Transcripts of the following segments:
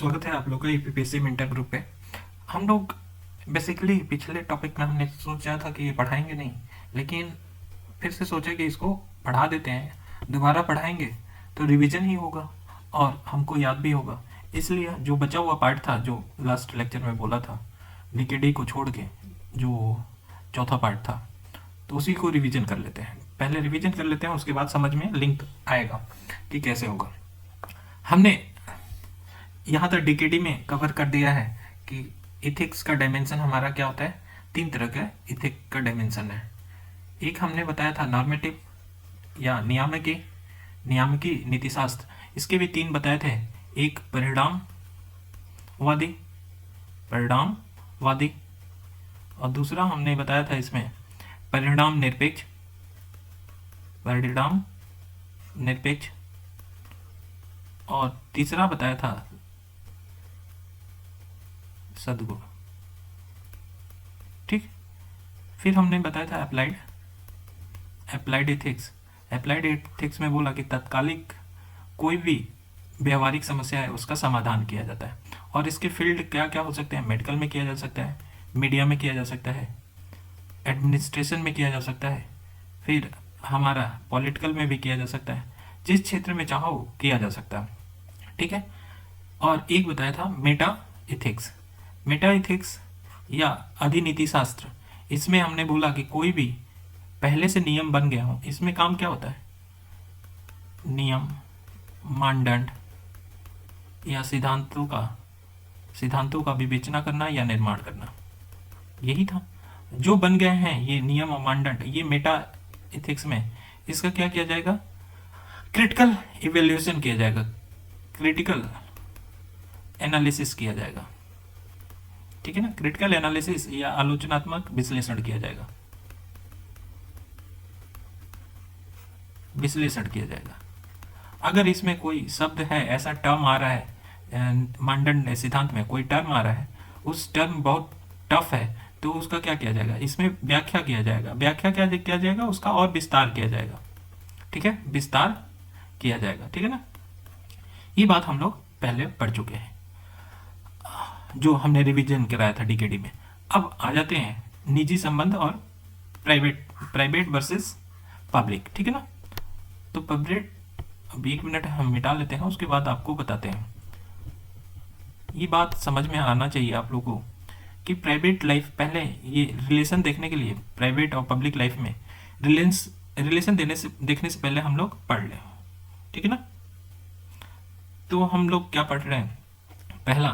स्वागत है आप लोग का यूपीपीएससी मेंटर ग्रुप पे। हम लोग बेसिकली पिछले टॉपिक में हमने सोचा था कि ये पढ़ाएंगे नहीं, लेकिन फिर से सोचा कि इसको पढ़ा देते हैं। दोबारा पढ़ाएंगे तो रिवीजन ही होगा और हमको याद भी होगा। इसलिए जो बचा हुआ पार्ट था, जो लास्ट लेक्चर में बोला था, डीकेडी को छोड़ के जो चौथा पार्ट था, तो उसी को रिवीजन कर लेते हैं। पहले रिवीजन कर लेते हैं, उसके बाद समझ में लिंक आएगा कि कैसे होगा। हमने यहाँ तक डीकेडी में कवर कर दिया है कि इथिक्स का डायमेंशन हमारा क्या होता है। 3 तरह का इथिक का डायमेंशन है। एक हमने बताया था नॉर्मेटिव या नियामकी नीतिशास्त्र, इसके भी 3 बताए थे। एक परिणामवादी और दूसरा हमने बताया था इसमें परिणाम निरपेक्ष और तीसरा बताया था सद्गुण। ठीक, फिर हमने बताया था अप्लाइड एथिक्स में बोला कि तत्कालिक कोई भी व्यवहारिक समस्या है उसका समाधान किया जाता है। और इसके फील्ड क्या क्या हो सकते हैं। मेडिकल में किया जा सकता है, मीडिया में किया जा सकता है, एडमिनिस्ट्रेशन में किया जा सकता है, फिर हमारा पॉलिटिकल में भी किया जा सकता है। जिस क्षेत्र में चाहो किया जा सकता है। ठीक है। और एक बताया था मेटा इथिक्स या अधिनीति शास्त्र। इसमें हमने बोला कि कोई भी पहले से नियम बन गया हो, इसमें काम क्या होता है, नियम, मानदंड या सिद्धांतों का विवेचना करना या निर्माण करना। यही था जो बन गए हैं ये नियम और मानदंड। ये मेटा इथिक्स में इसका क्या किया जाएगा, क्रिटिकल इवेल्यूशन किया जाएगा, क्रिटिकल एनालिसिस किया जाएगा। ठीक है ना, क्रिटिकल एनालिसिस या आलोचनात्मक विश्लेषण किया जाएगा। अगर इसमें कोई शब्द है, ऐसा टर्म आ रहा है मानदंड सिद्धांत में, कोई टर्म आ रहा है, उस टर्म बहुत टफ है, तो उसका क्या किया जाएगा, इसमें व्याख्या किया जाएगा। व्याख्या क्या किया जाएगा, उसका और विस्तार किया जाएगा। ठीक है, विस्तार किया जाएगा। ठीक है ना, ये बात हम लोग पहले पढ़ चुके हैं, जो हमने रिवीजन कराया था डीकेडी में। अब आ जाते हैं निजी संबंध और प्राइवेट वर्सेस पब्लिक। ठीक है ना, तो प्राइवेट, अब 1 मिनट हम मिटा लेते हैं, उसके बाद आपको बताते हैं। ये बात समझ में आना चाहिए आप लोगों को कि प्राइवेट लाइफ, पहले ये रिलेशन देखने के लिए प्राइवेट और पब्लिक लाइफ में रिलेशन देखने से पहले हम लोग पढ़ लें। ठीक है ना, तो हम लोग क्या पढ़ रहे हैं, पहला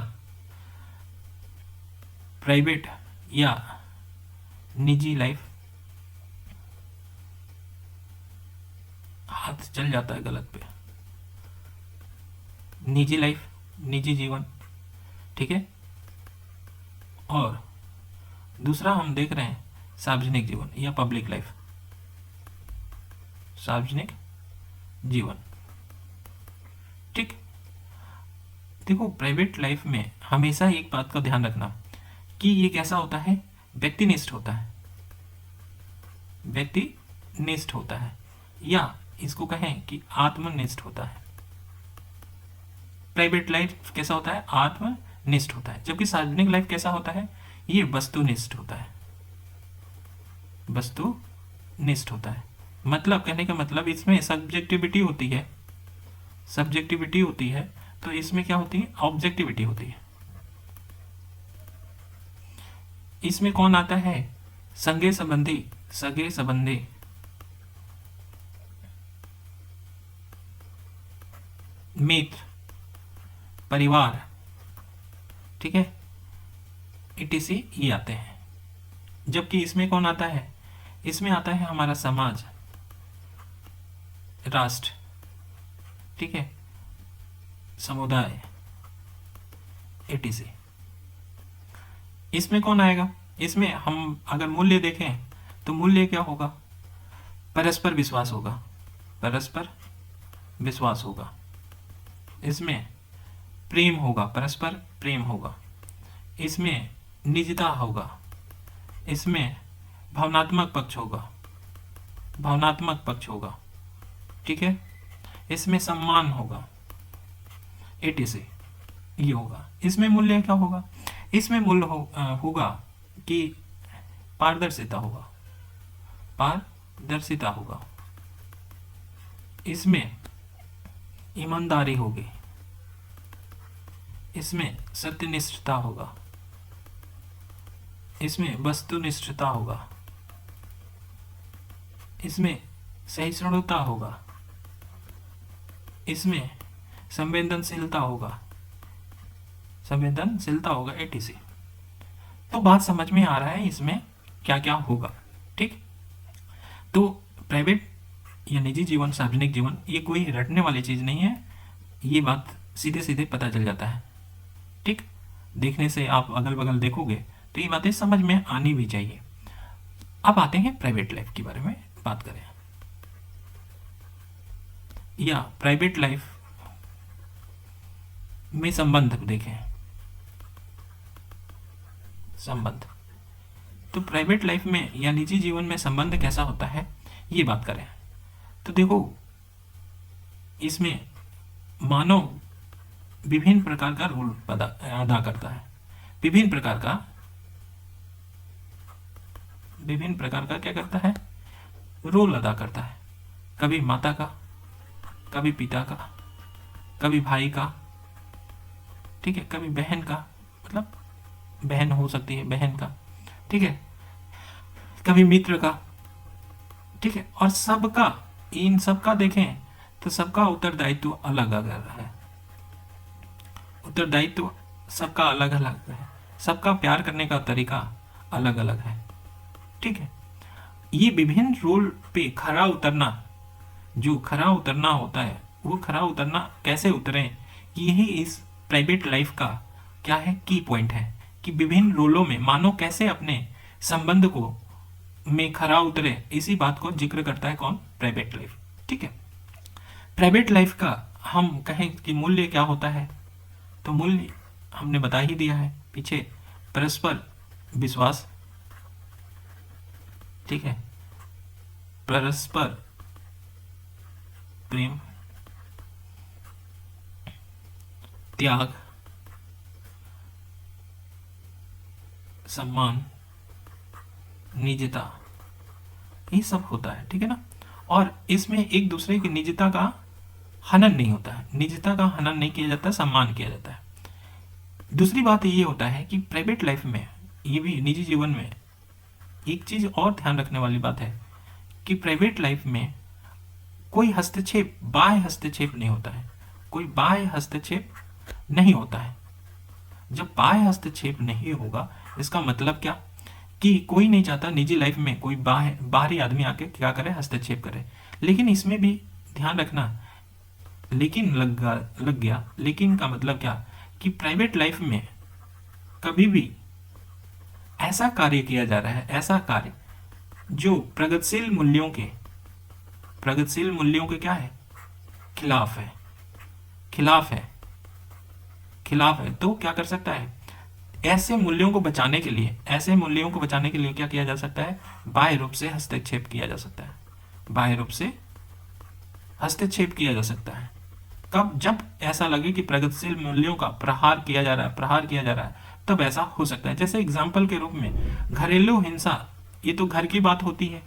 प्राइवेट या निजी लाइफ, हाथ चल जाता है गलत पे, निजी लाइफ, निजी जीवन। ठीक है, और दूसरा हम देख रहे हैं सार्वजनिक जीवन या पब्लिक लाइफ, सार्वजनिक जीवन। ठीक, देखो प्राइवेट लाइफ में हमेशा एक बात का ध्यान रखना कि ये कैसा होता है, व्यक्तिनिष्ठ होता है, या इसको कहें कि आत्मनिष्ठ होता है। प्राइवेट लाइफ कैसा होता है, आत्मनिष्ठ होता है, जबकि सार्वजनिक लाइफ कैसा होता है, ये वस्तुनिष्ठ होता है। मतलब, कहने का मतलब, इसमें सब्जेक्टिविटी होती है, तो इसमें क्या होती है, ऑब्जेक्टिविटी होती है। इसमें कौन आता है, सगे संबंधी, मित्र, परिवार, ठीक है, etc ये आते हैं। जबकि इसमें कौन आता है, इसमें आता है हमारा समाज, राष्ट्र, ठीक है, समुदाय, etc। इसमें कौन आएगा, इसमें हम अगर मूल्य देखें तो मूल्य क्या होगा, परस्पर विश्वास होगा। इसमें प्रेम होगा, परस्पर प्रेम होगा। इसमें निजता होगा, इसमें भावनात्मक पक्ष होगा, ठीक है, इसमें सम्मान होगा, etc। ये होगा। इसमें मूल्य क्या होगा? इसमें मूल्य होगा कि पारदर्शिता होगा, पारदर्शिता होगा। इसमें ईमानदारी होगी, इसमें सत्यनिष्ठता होगा, इसमें वस्तुनिष्ठता होगा, इसमें सहिष्णुता होगा, इसमें संवेदनशीलता होगा, संवेदनशीलता होगा etc। तो बात समझ में आ रहा है इसमें क्या क्या होगा। ठीक, तो प्राइवेट या निजी जीवन, सार्वजनिक जीवन, ये कोई रटने वाली चीज नहीं है, ये बात सीधे सीधे पता चल जाता है। ठीक, देखने से आप अगल बगल देखोगे तो ये बातें समझ में आनी भी चाहिए। अब आते हैं प्राइवेट लाइफ के बारे में बात करें, या प्राइवेट लाइफ में संबंध देखें। संबंध, तो प्राइवेट लाइफ में या निजी जीवन में संबंध कैसा होता है ये बात करें। तो देखो, इसमें मानव विभिन्न प्रकार का रोल अदा करता है, विभिन्न प्रकार का क्या करता है, रोल अदा करता है। कभी माता का, कभी पिता का, कभी भाई का, ठीक है, कभी बहन का, मतलब बहन हो सकती है, बहन का, ठीक है, कभी मित्र का, ठीक है। और सबका, इन सबका देखें तो सबका उत्तरदायित्व अलग अलग है, उत्तरदायित्व सबका अलग अलग है, सबका प्यार करने का तरीका अलग अलग है। ठीक है, ये विभिन्न रोल पे खरा उतरना, जो खरा उतरना होता है वो खरा उतरना कैसे उतरे, यही इस प्राइवेट लाइफ का क्या है, की पॉइंट है कि विभिन्न रोलों में मानव कैसे अपने संबंध को में खरा उतरे, इसी बात को जिक्र करता है कौन, प्राइवेट लाइफ। ठीक है, प्राइवेट लाइफ का हम कहें कि मूल्य क्या होता है, तो मूल्य हमने बता ही दिया है पीछे, परस्पर विश्वास, ठीक है, परस्पर प्रेम, त्याग, सम्मान, निजता, ये सब होता है। ठीक है ना, और इसमें एक दूसरे की निजता का हनन नहीं होता है, निजता का हनन नहीं किया जाता, सम्मान किया जाता है। दूसरी बात ये होता है कि प्राइवेट लाइफ में, ये भी निजी जीवन में एक चीज और ध्यान रखने वाली बात है कि प्राइवेट लाइफ में कोई हस्तक्षेप, बाह्य हस्तक्षेप नहीं होता है, कोई बाह्य हस्तक्षेप नहीं होता है। जब बाह्य हस्तक्षेप नहीं होगा, इसका मतलब क्या कि कोई नहीं चाहता निजी लाइफ में कोई बाहरी आदमी आके क्या करे, हस्तक्षेप करे। लेकिन इसमें भी ध्यान रखना, लेकिन लग गया, लेकिन का मतलब क्या कि प्राइवेट लाइफ में कभी भी ऐसा कार्य किया जा रहा है, ऐसा कार्य जो प्रगतिशील मूल्यों के क्या है, खिलाफ है, खिलाफ है। तो क्या कर सकता है, ऐसे मूल्यों को बचाने के लिए क्या किया जा सकता है, बाह्य रूप से हस्तक्षेप किया जा सकता है, बाह्य रूप से हस्तक्षेप किया जा सकता है। कब, जब ऐसा लगे कि प्रगतिशील मूल्यों का प्रहार किया जा रहा है, तब ऐसा हो सकता है। जैसे एग्जाम्पल के रूप में घरेलू हिंसा, ये तो घर की बात होती है,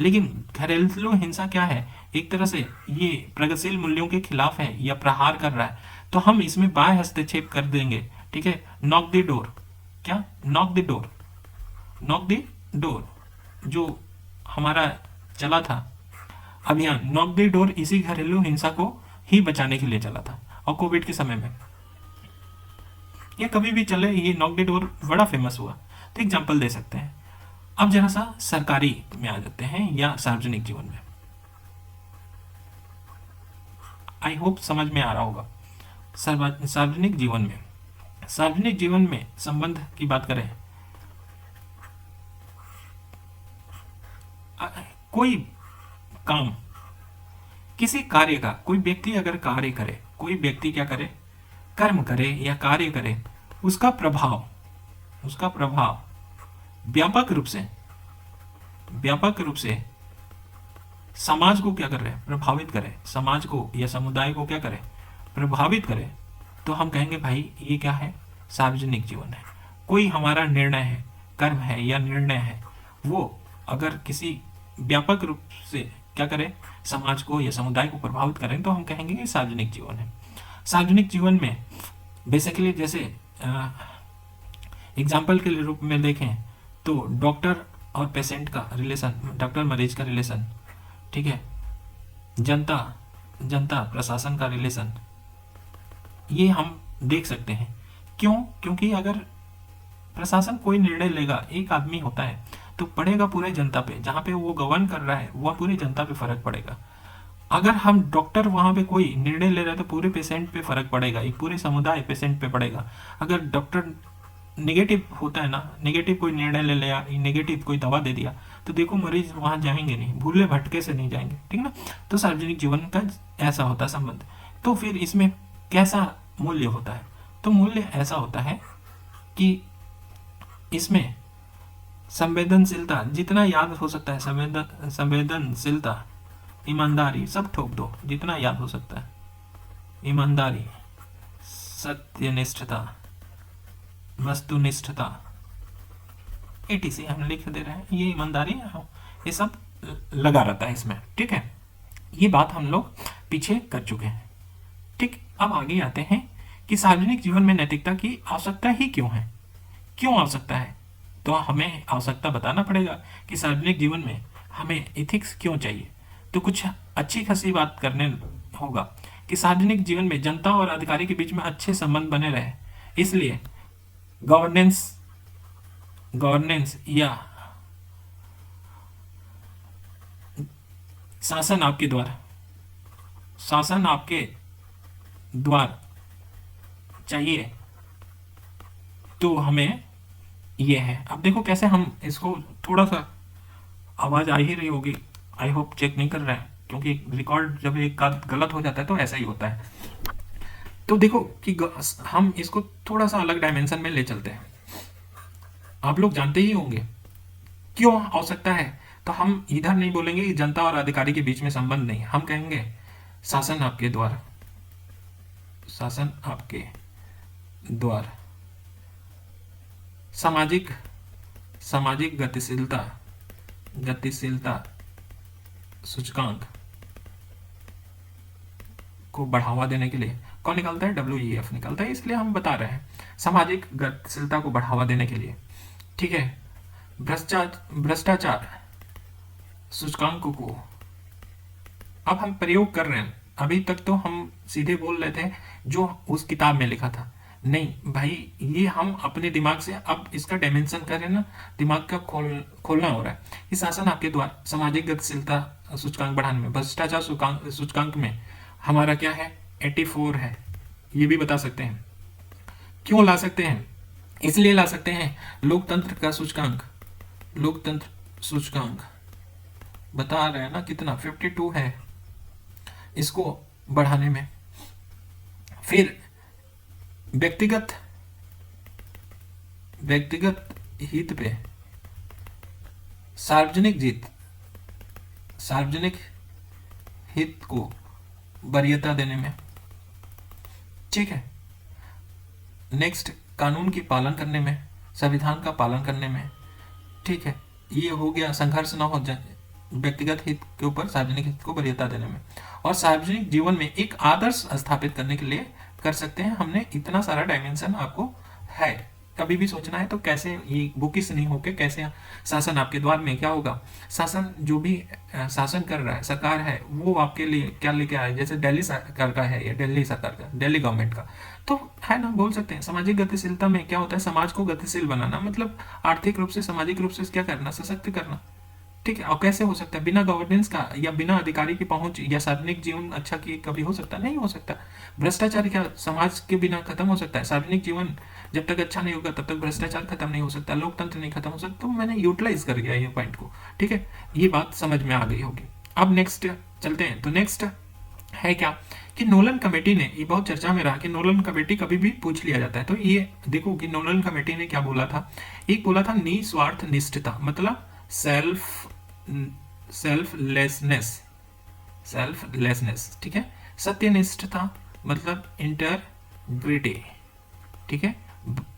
लेकिन घरेलू हिंसा क्या है, एक तरह से ये प्रगतिशील मूल्यों के खिलाफ है या प्रहार कर रहा है, तो हम इसमें बाह्य हस्तक्षेप कर देंगे। ठीक है, नॉक द डोर, क्या, नॉक द डोर जो हमारा चला था अभियान, नॉक द डोर इसी घरेलू हिंसा को ही बचाने के लिए चला था। और कोविड के समय में या कभी भी चले, ये नॉक द डोर बड़ा फेमस हुआ। तो एग्जांपल दे सकते हैं। अब जरा सा सरकारी में आ जाते हैं या सार्वजनिक जीवन में, आई होप समझ में आ रहा होगा। सार्वजनिक जीवन में संबंध की बात करें, कोई काम, किसी कार्य का, कोई व्यक्ति अगर कार्य करे, कोई व्यक्ति क्या करे, कर्म करे या कार्य करे, उसका प्रभाव व्यापक रूप से समाज को क्या कर रहे हैं, प्रभावित करे, समाज को या समुदाय को क्या करे, प्रभावित करे, तो हम कहेंगे भाई ये क्या है, सार्वजनिक जीवन है। कोई हमारा निर्णय है, कर्म है या निर्णय है, वो अगर किसी व्यापक रूप से क्या करें, समाज को या समुदाय को प्रभावित करें, तो हम कहेंगे कि सार्वजनिक जीवन है। सार्वजनिक जीवन में बेसिकली जैसे एग्जाम्पल के रूप में देखें तो डॉक्टर और पेशेंट का रिलेशन, डॉक्टर मरीज का रिलेशन, ठीक है, जनता जनता प्रशासन का रिलेशन, ये हम देख सकते हैं। क्यों? क्योंकि अगर प्रशासन कोई निर्णय लेगा, एक आदमी होता है, तो पड़ेगा पूरे जनता पे, जहाँ पे वो गवर्न कर रहा है वह पूरी जनता पे फर्क पड़ेगा। अगर हम डॉक्टर वहाँ पे कोई निर्णय ले रहे हैं तो पूरे पेशेंट पे फर्क पड़ेगा, एक पूरे समुदाय पेशेंट पे पड़ेगा। अगर डॉक्टर नेगेटिव होता है ना, नेगेटिव कोई निर्णय ले लिया, नेगेटिव कोई दवा दे दिया, तो देखो मरीज वहां जाएंगे नहीं, भूले भटके से नहीं जाएंगे, ठीक ना। तो सार्वजनिक जीवन का ऐसा होता है संबंध। तो फिर इसमें कैसा मूल्य होता है? तो मूल्य ऐसा होता है कि इसमें संवेदनशीलता, जितना याद हो सकता है, संवेदनशीलता, ईमानदारी, सब ठोक दो जितना याद हो सकता है, ईमानदारी, सत्यनिष्ठता, वस्तुनिष्ठता, एटीसी हम लिख दे रहे हैं, ये ईमानदारी, ये सब लगा रहता है इसमें, ठीक है। ये बात हम लोग पीछे कर चुके हैं, ठीक। अब आगे आते हैं कि सार्वजनिक जीवन में नैतिकता की आवश्यकता ही क्यों है, क्यों आवश्यकता है। तो हमें आवश्यकता बताना पड़ेगा कि सार्वजनिक जीवन में हमें एथिक्स क्यों चाहिए। तो कुछ अच्छी खासी बात करने होगा कि सार्वजनिक जीवन में जनता और अधिकारी के बीच में अच्छे संबंध बने रहे, इसलिए गवर्नेंस या शासन आपके द्वार चाहिए। तो हमें ये है। अब देखो कैसे हम इसको, थोड़ा सा आवाज आ ही रही होगी, आई होप चेक नहीं कर रहे हैं, क्योंकि रिकॉर्ड जब एक गलत हो जाता है तो ऐसा ही होता है। तो देखो कि हम इसको थोड़ा सा अलग डायमेंशन में ले चलते हैं। आप लोग जानते ही होंगे क्यों आवश्यकता है। तो हम इधर नहीं बोलेंगे कि जनता और अधिकारी के बीच में संबंध नहीं, हम कहेंगे शासन आपके द्वार, सामाजिक गतिशीलता सूचकांक को बढ़ावा देने के लिए कौन निकालता है? WEF निकालता है। इसलिए हम बता रहे हैं सामाजिक गतिशीलता को बढ़ावा देने के लिए, ठीक है। भ्रष्टाचार सूचकांक को अब हम प्रयोग कर रहे हैं। अभी तक तो हम सीधे बोल रहे थे जो उस किताब में लिखा था, नहीं भाई, ये हम अपने दिमाग से अब इसका डायमेंशन कर रहे हैं ना, दिमाग का खोलना हो रहा है। कि शासन आपके द्वारा सामाजिक गतिशीलता सूचकांक बढ़ाने में, भ्रष्टाचार सूचकांक में हमारा क्या है? 84 है। ये भी बता सकते हैं। क्यों ला सकते हैं? इसलिए ला सकते हैं, लोकतंत्र सूचकांक बता रहे हैं ना कितना, 52 है, इसको बढ़ाने में। फिर व्यक्तिगत हित पे सार्वजनिक हित को वरीयता देने में, ठीक है। नेक्स्ट, कानून की पालन करने में, संविधान का पालन करने में, ठीक है। ये हो गया संघर्ष ना हो जाए व्यक्तिगत हित के ऊपर सार्वजनिक हित को वरीयता देने में। और सार्वजनिक जीवन में एक आदर्श स्थापित करने के लिए कर सकते हैं। हमने इतना सारा डायमेंशन आपको है, कभी भी सोचना है तो कैसे ये बुकिस नहीं होके कैसे शासन आपके द्वार में क्या होगा। शासन जो भी शासन कर रहा है, सरकार है, वो आपके लिए क्या लेके आए। जैसे दिल्ली सरकार का है या दिल्ली सरकार का, दिल्ली गवर्नमेंट का, तो है ना, बोल सकते हैं सामाजिक गतिशीलता में क्या होता है, समाज को गतिशील बनाना, मतलब आर्थिक रूप से, सामाजिक रूप से क्या करना, सशक्त करना, ठीक है। और कैसे हो सकता है? बिना गवर्नेंस का या बिना अधिकारी की पहुंच या सार्वजनिक जीवन अच्छा की कभी हो सकता? नहीं हो सकता। भ्रष्टाचार क्या समाज के बिना खत्म हो सकता है? सार्वजनिक जीवन जब तक अच्छा नहीं होगा तब तक भ्रष्टाचार खत्म नहीं हो सकता, लोकतंत्र नहीं खत्म हो सकता। तो मैंने यूटिलाइज कर गया ये पॉइंट को, ठीक है। ये बात समझ में आ गई होगी। अब नेक्स्ट चलते हैं। तो नेक्स्ट है क्या कि नोलन कमेटी ने, ये बहुत चर्चा में रहा कि नोलन कमेटी कभी भी पूछ लिया जाता है। तो ये देखो कि नोलन कमेटी ने क्या बोला था। एक बोला था निस्वार्थ निष्ठता, मतलब सेल्फलेसनेस, ठीक है। सत्यनिष्ठता मतलब इंटीग्रिटी, ठीक है।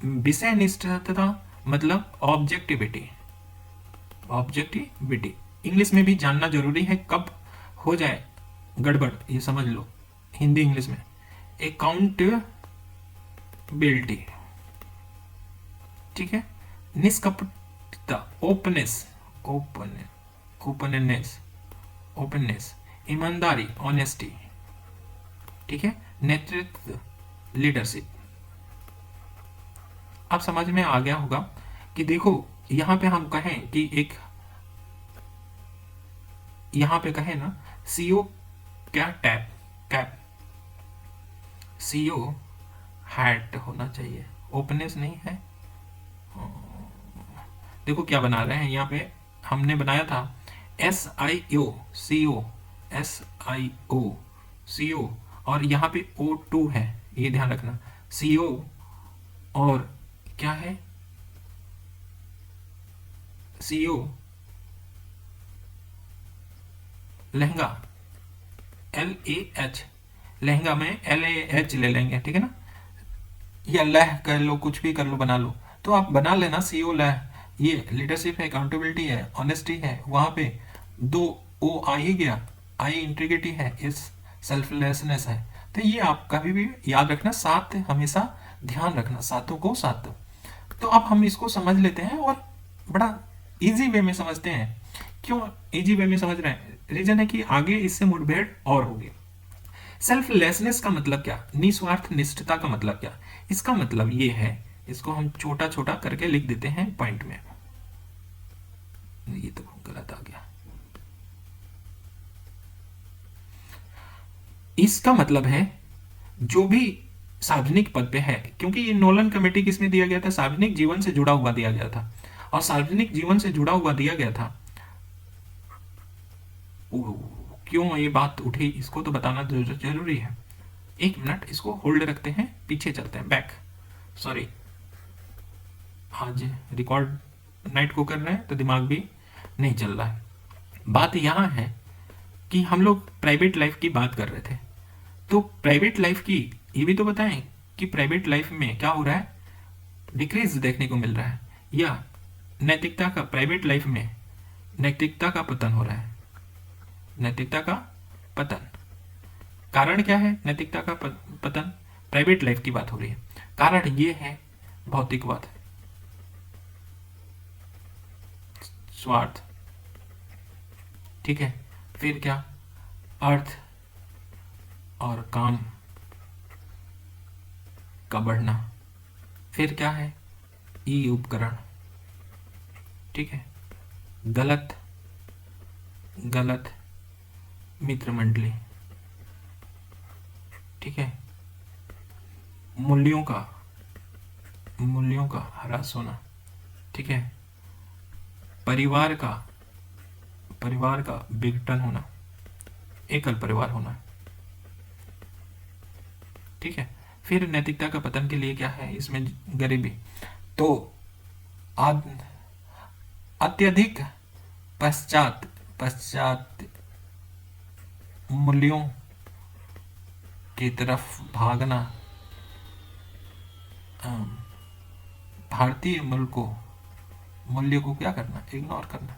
विषय निष्ठता मतलब ऑब्जेक्टिविटी, ऑब्जेक्टिविटी इंग्लिश में भी जानना जरूरी है, कब हो जाए गड़बड़ ये समझ लो। हिंदी इंग्लिश में अकाउंटेबिलिटी, ठीक है। निष्कपटता, ओपनेस, ओपननेस, ओपननेस, ईमानदारी, ऑनेस्टी, ठीक है। नेतृत्व, लीडरशिप। अब समझ में आ गया होगा कि देखो यहां पे हम कहें कि एक, यहां पे कहें ना सीओ क्या टैप कैप, सीओ हैट होना चाहिए, ओपननेस नहीं है। देखो क्या बना रहे हैं यहाँ पे, हमने बनाया था SIO, CO, SIO, CO, और यहाँ पे O2 है, ये ध्यान रखना। CO और क्या है, CO लहंगा, LAH, लहंगा में LAH ले लेंगे, ठीक है ना, या लह कर लो, कुछ भी कर लो, बना लो, तो आप बना लेना CO लह। ये लीडरशिप है, अकाउंटेबिलिटी है, ऑनेस्टी है, वहां पे 2 O आ ही गया, आई इंटीग्रिटी है, इस सेल्फलेसनेस है। तो ये आप कभी भी याद रखना, साथ हमेशा ध्यान रखना, सातों को साथ। तो अब हम इसको समझ लेते हैं और बड़ा इजी वे में समझते हैं। क्यों इजी वे में समझ रहे हैं? रीजन है कि आगे इससे मुठभेड़ और होगी। सेल्फलेसनेस का मतलब क्या, निस्वार्थ निष्ठता का मतलब क्या? इसका मतलब ये है, इसको हम छोटा छोटा करके लिख देते हैं पॉइंट में। ये तो गलत आ गया। इसका मतलब है जो भी सार्वजनिक पद पे है, क्योंकि ये नोलन कमेटी किसमें दिया गया था, सार्वजनिक जीवन से जुड़ा हुआ दिया गया था, और सार्वजनिक जीवन से जुड़ा हुआ दिया गया था। क्यों ये बात उठी, इसको तो बताना जरूरी है। एक मिनट इसको होल्ड रखते हैं, पीछे चलते हैं, बैक, सॉरी, आज रिकॉर्ड नाइट को कर रहे हैं तो दिमाग भी नहीं चल रहा है। बात यहां है कि हम लोग प्राइवेट लाइफ की बात कर रहे थे, तो प्राइवेट लाइफ की ये भी तो बताएं कि प्राइवेट लाइफ में क्या हो रहा है, डिक्रीज देखने को मिल रहा है, या नैतिकता का, प्राइवेट लाइफ में नैतिकता का पतन हो रहा है, नैतिकता का पतन। कारण क्या है नैतिकता का पतन? प्राइवेट लाइफ की बात हो रही है। कारण ये है भौतिकवाद, स्वार्थ, ठीक है। फिर क्या, अर्थ और काम का बढ़ना। फिर क्या है, ई उपकरण, ठीक है। गलत मित्र मंडली, ठीक है। मूल्यों का ह्रास होना, ठीक है। परिवार का विघटन होना, एकल परिवार होना, ठीक है। फिर नैतिकता का पतन के लिए क्या है इसमें, गरीबी, तो अत्यधिक पश्चात मूल्यों की तरफ भागना, भारतीय मूल्य को क्या करना, इग्नोर करना,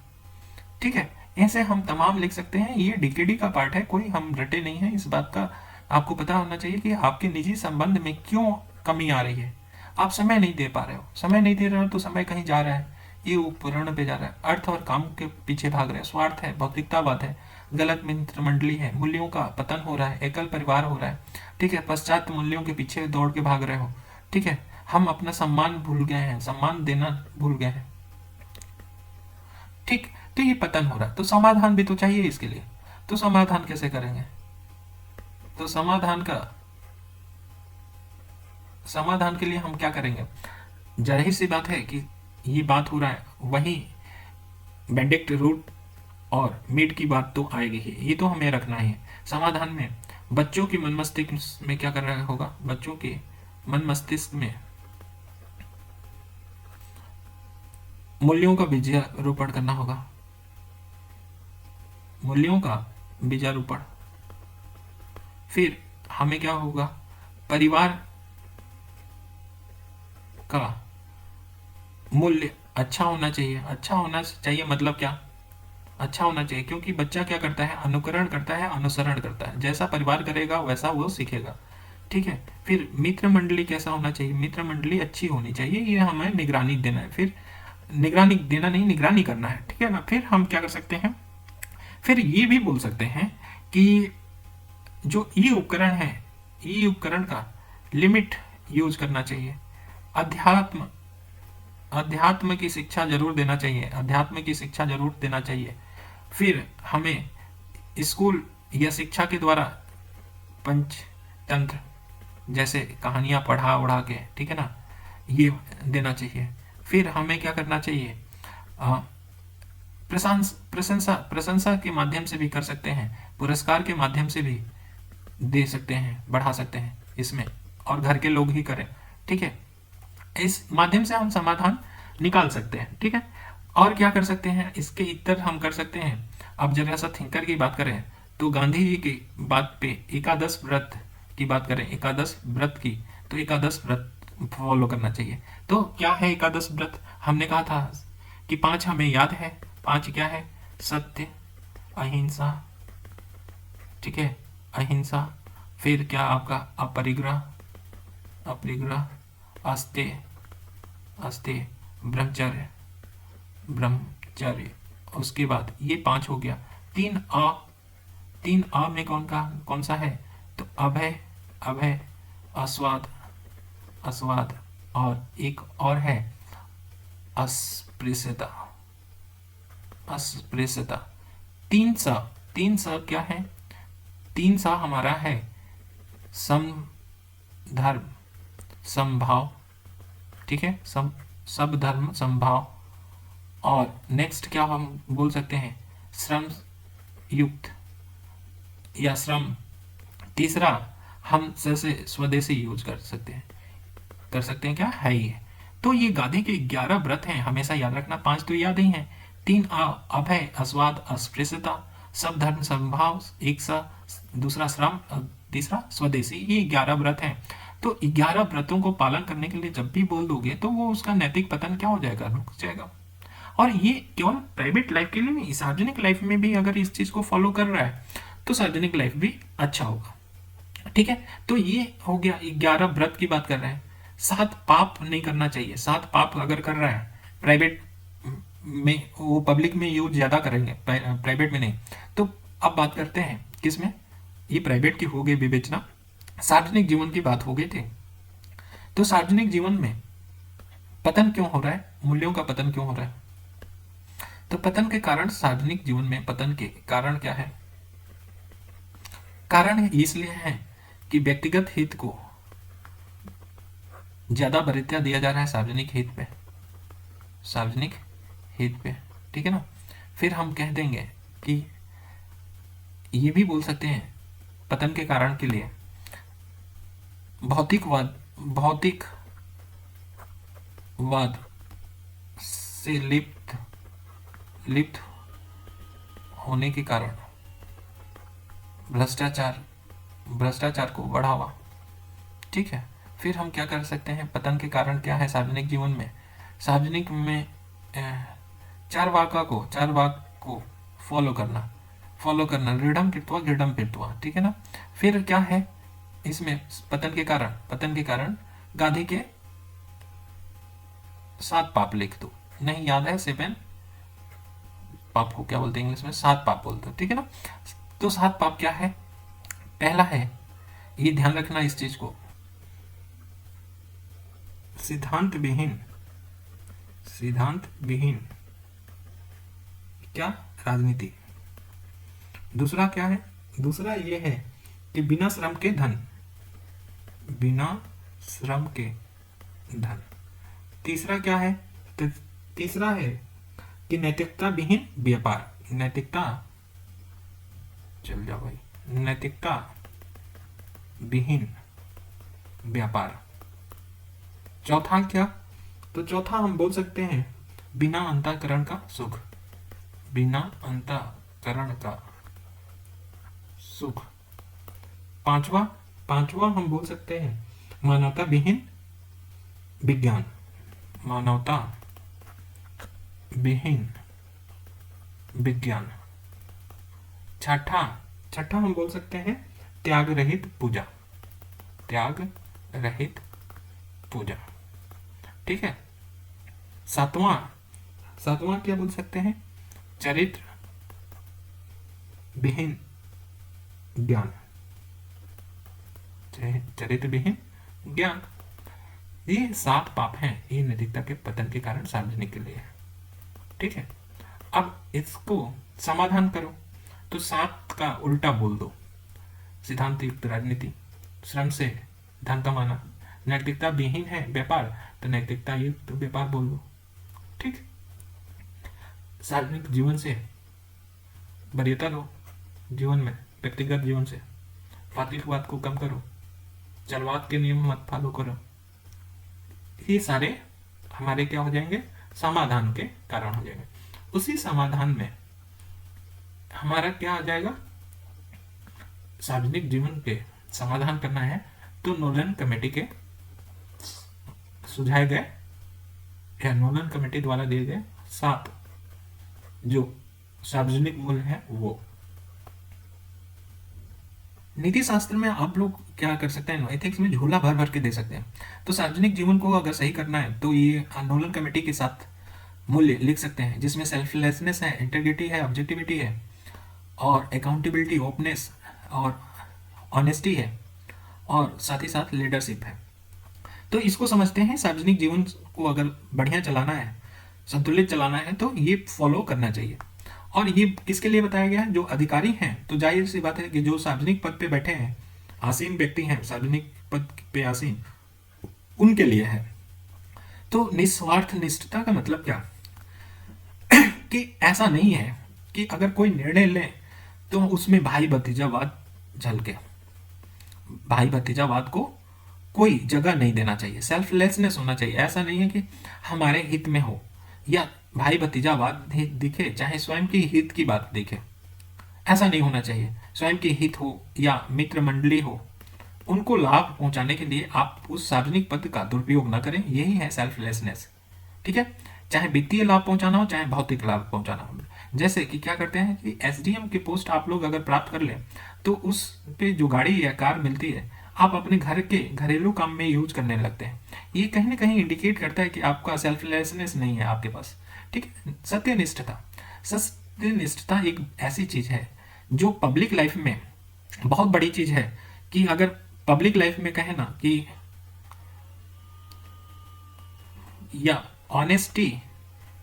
ठीक है। ऐसे हम तमाम लिख सकते हैं। ये डीकेडी का पार्ट है, कोई हम रटे नहीं है। इस बात का आपको पता होना चाहिए कि आपके निजी संबंध में क्यों कमी आ रही है। आप समय नहीं दे पा रहे हो, समय नहीं दे रहे हो तो समय कहीं जा रहा है, ये उपकरण पे जा रहा है, अर्थ और काम के पीछे भाग रहे हैं, स्वार्थ है, भौतिकतावाद है, गलत मित्र मंडली है, मूल्यों का पतन हो रहा है, एकल परिवार हो रहा है, ठीक है। पश्चात मूल्यों के पीछे दौड़ के भाग रहे हो, ठीक है। हम अपना सम्मान भूल गए हैं, सम्मान देना भूल गए हैं, ठीक। तो ये पतन हो रहा है, तो समाधान भी तो चाहिए इसके लिए। तो समाधान कैसे करेंगे? तो समाधान के लिए हम क्या करेंगे? जाहिर सी बात है कि ये बात हो रहा है, वहीं बेनेडिक्ट रूट और मीड की बात तो आएगी ही, ये तो हमें रखना है। समाधान में बच्चों की मन मस्तिष्क में क्या करना होगा? बच्चों के मन मस्तिष्क में मूल्यों का बीजारोपण करना होगा, मूल्यों का बीजारोपण। फिर हमें क्या होगा? परिवार का मूल्य अच्छा होना चाहिए। अच्छा होना चाहिए मतलब क्या? अच्छा होना चाहिए क्योंकि बच्चा क्या करता है? अनुकरण करता है, अनुसरण करता है। जैसा परिवार करेगा वैसा वो सीखेगा। ठीक है। फिर मित्र मंडली कैसा होना चाहिए? मित्र मंडली अच्छी होनी चाहिए, ये हमें निगरानी देना है। फिर निगरानी देना नहीं, निगरानी करना है। ठीक है ना। फिर हम क्या कर सकते हैं? फिर ये भी बोल सकते हैं कि जो ई उपकरण है, ई उपकरण का लिमिट यूज करना चाहिए। अध्यात्म अध्यात्म की शिक्षा जरूर देना चाहिए, अध्यात्म की शिक्षा जरूर देना चाहिए। फिर हमें स्कूल या शिक्षा के द्वारा पंचतंत्र जैसे कहानियां पढ़ा उढ़ा के, ठीक है ना, ये देना चाहिए। फिर हमें क्या करना चाहिए? प्रशंसा प्रशंसा के माध्यम से भी कर सकते हैं, पुरस्कार के माध्यम से भी दे सकते हैं, बढ़ा सकते हैं इसमें, और घर के लोग ही करें। ठीक है। इस माध्यम से हम समाधान निकाल सकते हैं। ठीक है। और क्या कर सकते हैं? इसके इतर हम कर सकते हैं। अब जरा सा थिंकर की बात करें तो गांधी जी की बात पे एकादश व्रत की बात करें, एकादश व्रत की, तो एकादश व्रत फॉलो करना चाहिए। तो क्या है एकादश व्रत? हमने कहा था कि 5 हमें याद है। 5 क्या है? सत्य, अहिंसा, ठीक है, अहिंसा। फिर क्या आपका अपरिग्रह, अपरिग्रह, अस्तेय, अस्तेय, ब्रह्मचर्य, ब्रह्मचर्य। उसके बाद ये 5 हो गया। 3 3 में कौन सा है? तो अभय, अभय, अस्वाद, अस्वाद, और एक और है अस्पृश्यता, अस्पृश्यता। 3 सा, 3 सा क्या है? 3 सा हमारा है सम धर्म समभाव, ठीक है, सब धर्म समभाव। और नेक्स्ट क्या हम बोल सकते हैं? श्रम युक्त या श्रम। तीसरा हम जैसे स्वदेशी यूज कर सकते हैं, क्या है ये? तो ये गांधी के 11 व्रत हैं, हमेशा याद रखना। 5 तो याद ही हैं। 3 अभय, अस्वाद, अस्पृश्यता, सब धर्म समभाव, एक सा, दूसरा श्रम, तीसरा स्वदेशी, ये 11 व्रत हैं। तो 11 व्रतों को पालन करने के लिए जब भी बोल दोगे तो वो उसका नैतिक पतन क्या हो जाएगा? रुक जाएगा। और ये केवल प्राइवेट लाइफ के लिए नहीं, सार्वजनिक लाइफ में भी अगर इस चीज को फॉलो कर रहा है तो सार्वजनिक लाइफ भी अच्छा होगा। ठीक है। तो ये हो गया, 11 व्रत की बात कर रहे हैं। 7 पाप नहीं करना चाहिए। 7 पाप अगर कर रहा है प्राइवेट में, वो पब्लिक में यूज ज्यादा करेंगे, प्राइवेट में नहीं। तो अब बात करते हैं किसमें? ये प्राइवेट की हो गई विवेचना, सार्वजनिक जीवन की बात हो गई थी। तो सार्वजनिक जीवन में पतन क्यों हो रहा है? मूल्यों का पतन क्यों हो रहा है? तो पतन के कारण, सार्वजनिक जीवन में पतन के कारण क्या है? कारण इसलिए है कि व्यक्तिगत हित को ज्यादा वरीयता दिया जा रहा है सार्वजनिक हित पे, सार्वजनिक हित पे। ठीक है ना। फिर हम कह देंगे कि ये भी बोल सकते हैं पतन के कारण के लिए भौतिकवाद, भौतिकवाद से लिप्त होने के कारण भ्रष्टाचार को बढ़ावा। ठीक है। फिर हम क्या कर सकते हैं? पतन के कारण क्या है सार्वजनिक जीवन में? सार्वजनिक में 4 वाक को फॉलो करना, ऋढ़म कृत्वा घृढ़म पित्वा। ठीक है ना। फिर क्या है इसमें पतन के कारण गांधी के 7 पाप लिख दो, नहीं याद है? 7 पाप को क्या बोलते हैं इंग्लिश में? 7 पाप बोलते हैं। ठीक है ना। तो 7 पाप क्या है? पहला है, ये ध्यान रखना इस चीज को, सिद्धांत विहीन क्या? राजनीति। दूसरा क्या है? दूसरा ये है कि बिना श्रम के धन। तीसरा क्या है? तो तीसरा है कि नैतिकता विहीन व्यापार। चल जाओ भाई, नैतिकता विहीन व्यापार। चौथा क्या? तो चौथा हम बोल सकते हैं बिना अंतःकरण का सुख, बिना अंतःकरण का सुख। पांचवा हम बोल सकते हैं मानवता विहीन विज्ञान, मानवता विहीन विज्ञान। छठा छठा हम बोल सकते हैं त्याग रहित पूजा, त्याग रहित पूजा। ठीक है। सातवां सातवां क्या बोल सकते हैं? चरित्र विहीन ज्ञान, चरित्र विहीन ज्ञान। ये 7 पाप हैं, ये नैतिकता के पतन के कारण सार्वजनिक के लिए है। ठीक है। अब इसको समाधान करो तो 7 का उल्टा बोल दो। सिद्धांत युक्त राजनीति, श्रम से धन कमाना। नैतिकता विहीन है व्यापार, तो नैतिकता युक्त व्यापार बोल दो। ठीक। सार्वजनिक जीवन से वरीयता लो, जीवन में व्यक्तिगत जीवन से। फातिलवाद को कम करो, जलवाद के नियम मत फॉलो करो। ये सारे हमारे क्या हो जाएंगे? समाधान के कारण हो जाएंगे। उसी समाधान में हमारा क्या आ जाएगा? सार्वजनिक जीवन के समाधान करना है तो नोलन कमेटी के सुझाए गए या नोलन कमेटी द्वारा दिए गए 7 जो सार्वजनिक मूल्य है वो। नीति शास्त्र में आप लोग क्या कर सकते हैं? एथिक्स में झूला भर भर के दे सकते हैं। तो सार्वजनिक जीवन को अगर सही करना है तो ये नोलन कमेटी के 7 मूल्य लिख सकते हैं, जिसमें सेल्फलेसनेस है, इंटीग्रिटी है, ऑब्जेक्टिविटी है, और अकाउंटेबिलिटी, ओपनेस और ऑनेस्टी है, और साथ ही साथ लीडरशिप है। तो इसको समझते हैं सार्वजनिक जीवन को अगर बढ़िया चलाना है, संतुलित चलाना है, तो ये फॉलो करना चाहिए। और ये किसके लिए बताया गया है? जो अधिकारी हैं। तो जाहिर सी बात है कि जो सार्वजनिक पद पे बैठे हैं, आसीन व्यक्ति हैं, सार्वजनिक पद पे आसीन, उनके लिए है। तो निस्वार्थ निष्ठता का मतलब क्या? कि ऐसा नहीं है कि अगर कोई निर्णय ले तो उसमें भाई भतीजावाद झलके। भाई भतीजावाद को कोई जगह नहीं देना चाहिए। सेल्फलेसनेस होना चाहिए। ऐसा नहीं है कि हमारे हित में हो या भाई भतीजावाद दिखे, चाहे स्वयं की हित की बात दिखे, ऐसा नहीं होना चाहिए। स्वयं की हित हो या मित्र मंडली हो, उनको लाभ पहुंचाने के लिए आप उस सार्वजनिक पद का दुरुपयोग न करें। यही है सेल्फलेसनेस। ठीक है। चाहे वित्तीय लाभ पहुंचाना हो, चाहे भौतिक लाभ पहुंचाना हो। जैसे कि क्या करते हैं कि एसडीएम की पोस्ट आप लोग अगर प्राप्त कर लें तो उस पे जो गाड़ी या कार मिलती है आप अपने घर के घरेलू काम में यूज करने लगते हैं। ये कहीं ना कहीं इंडिकेट करता है कि आपका सेल्फलेसनेस नहीं है आपके पास। ठीक है। सत्यनिष्ठता, सत्यनिष्ठता एक ऐसी चीज है जो पब्लिक लाइफ में बहुत बड़ी चीज है। कि अगर पब्लिक लाइफ में कहे ना कि या ऑनेस्टी,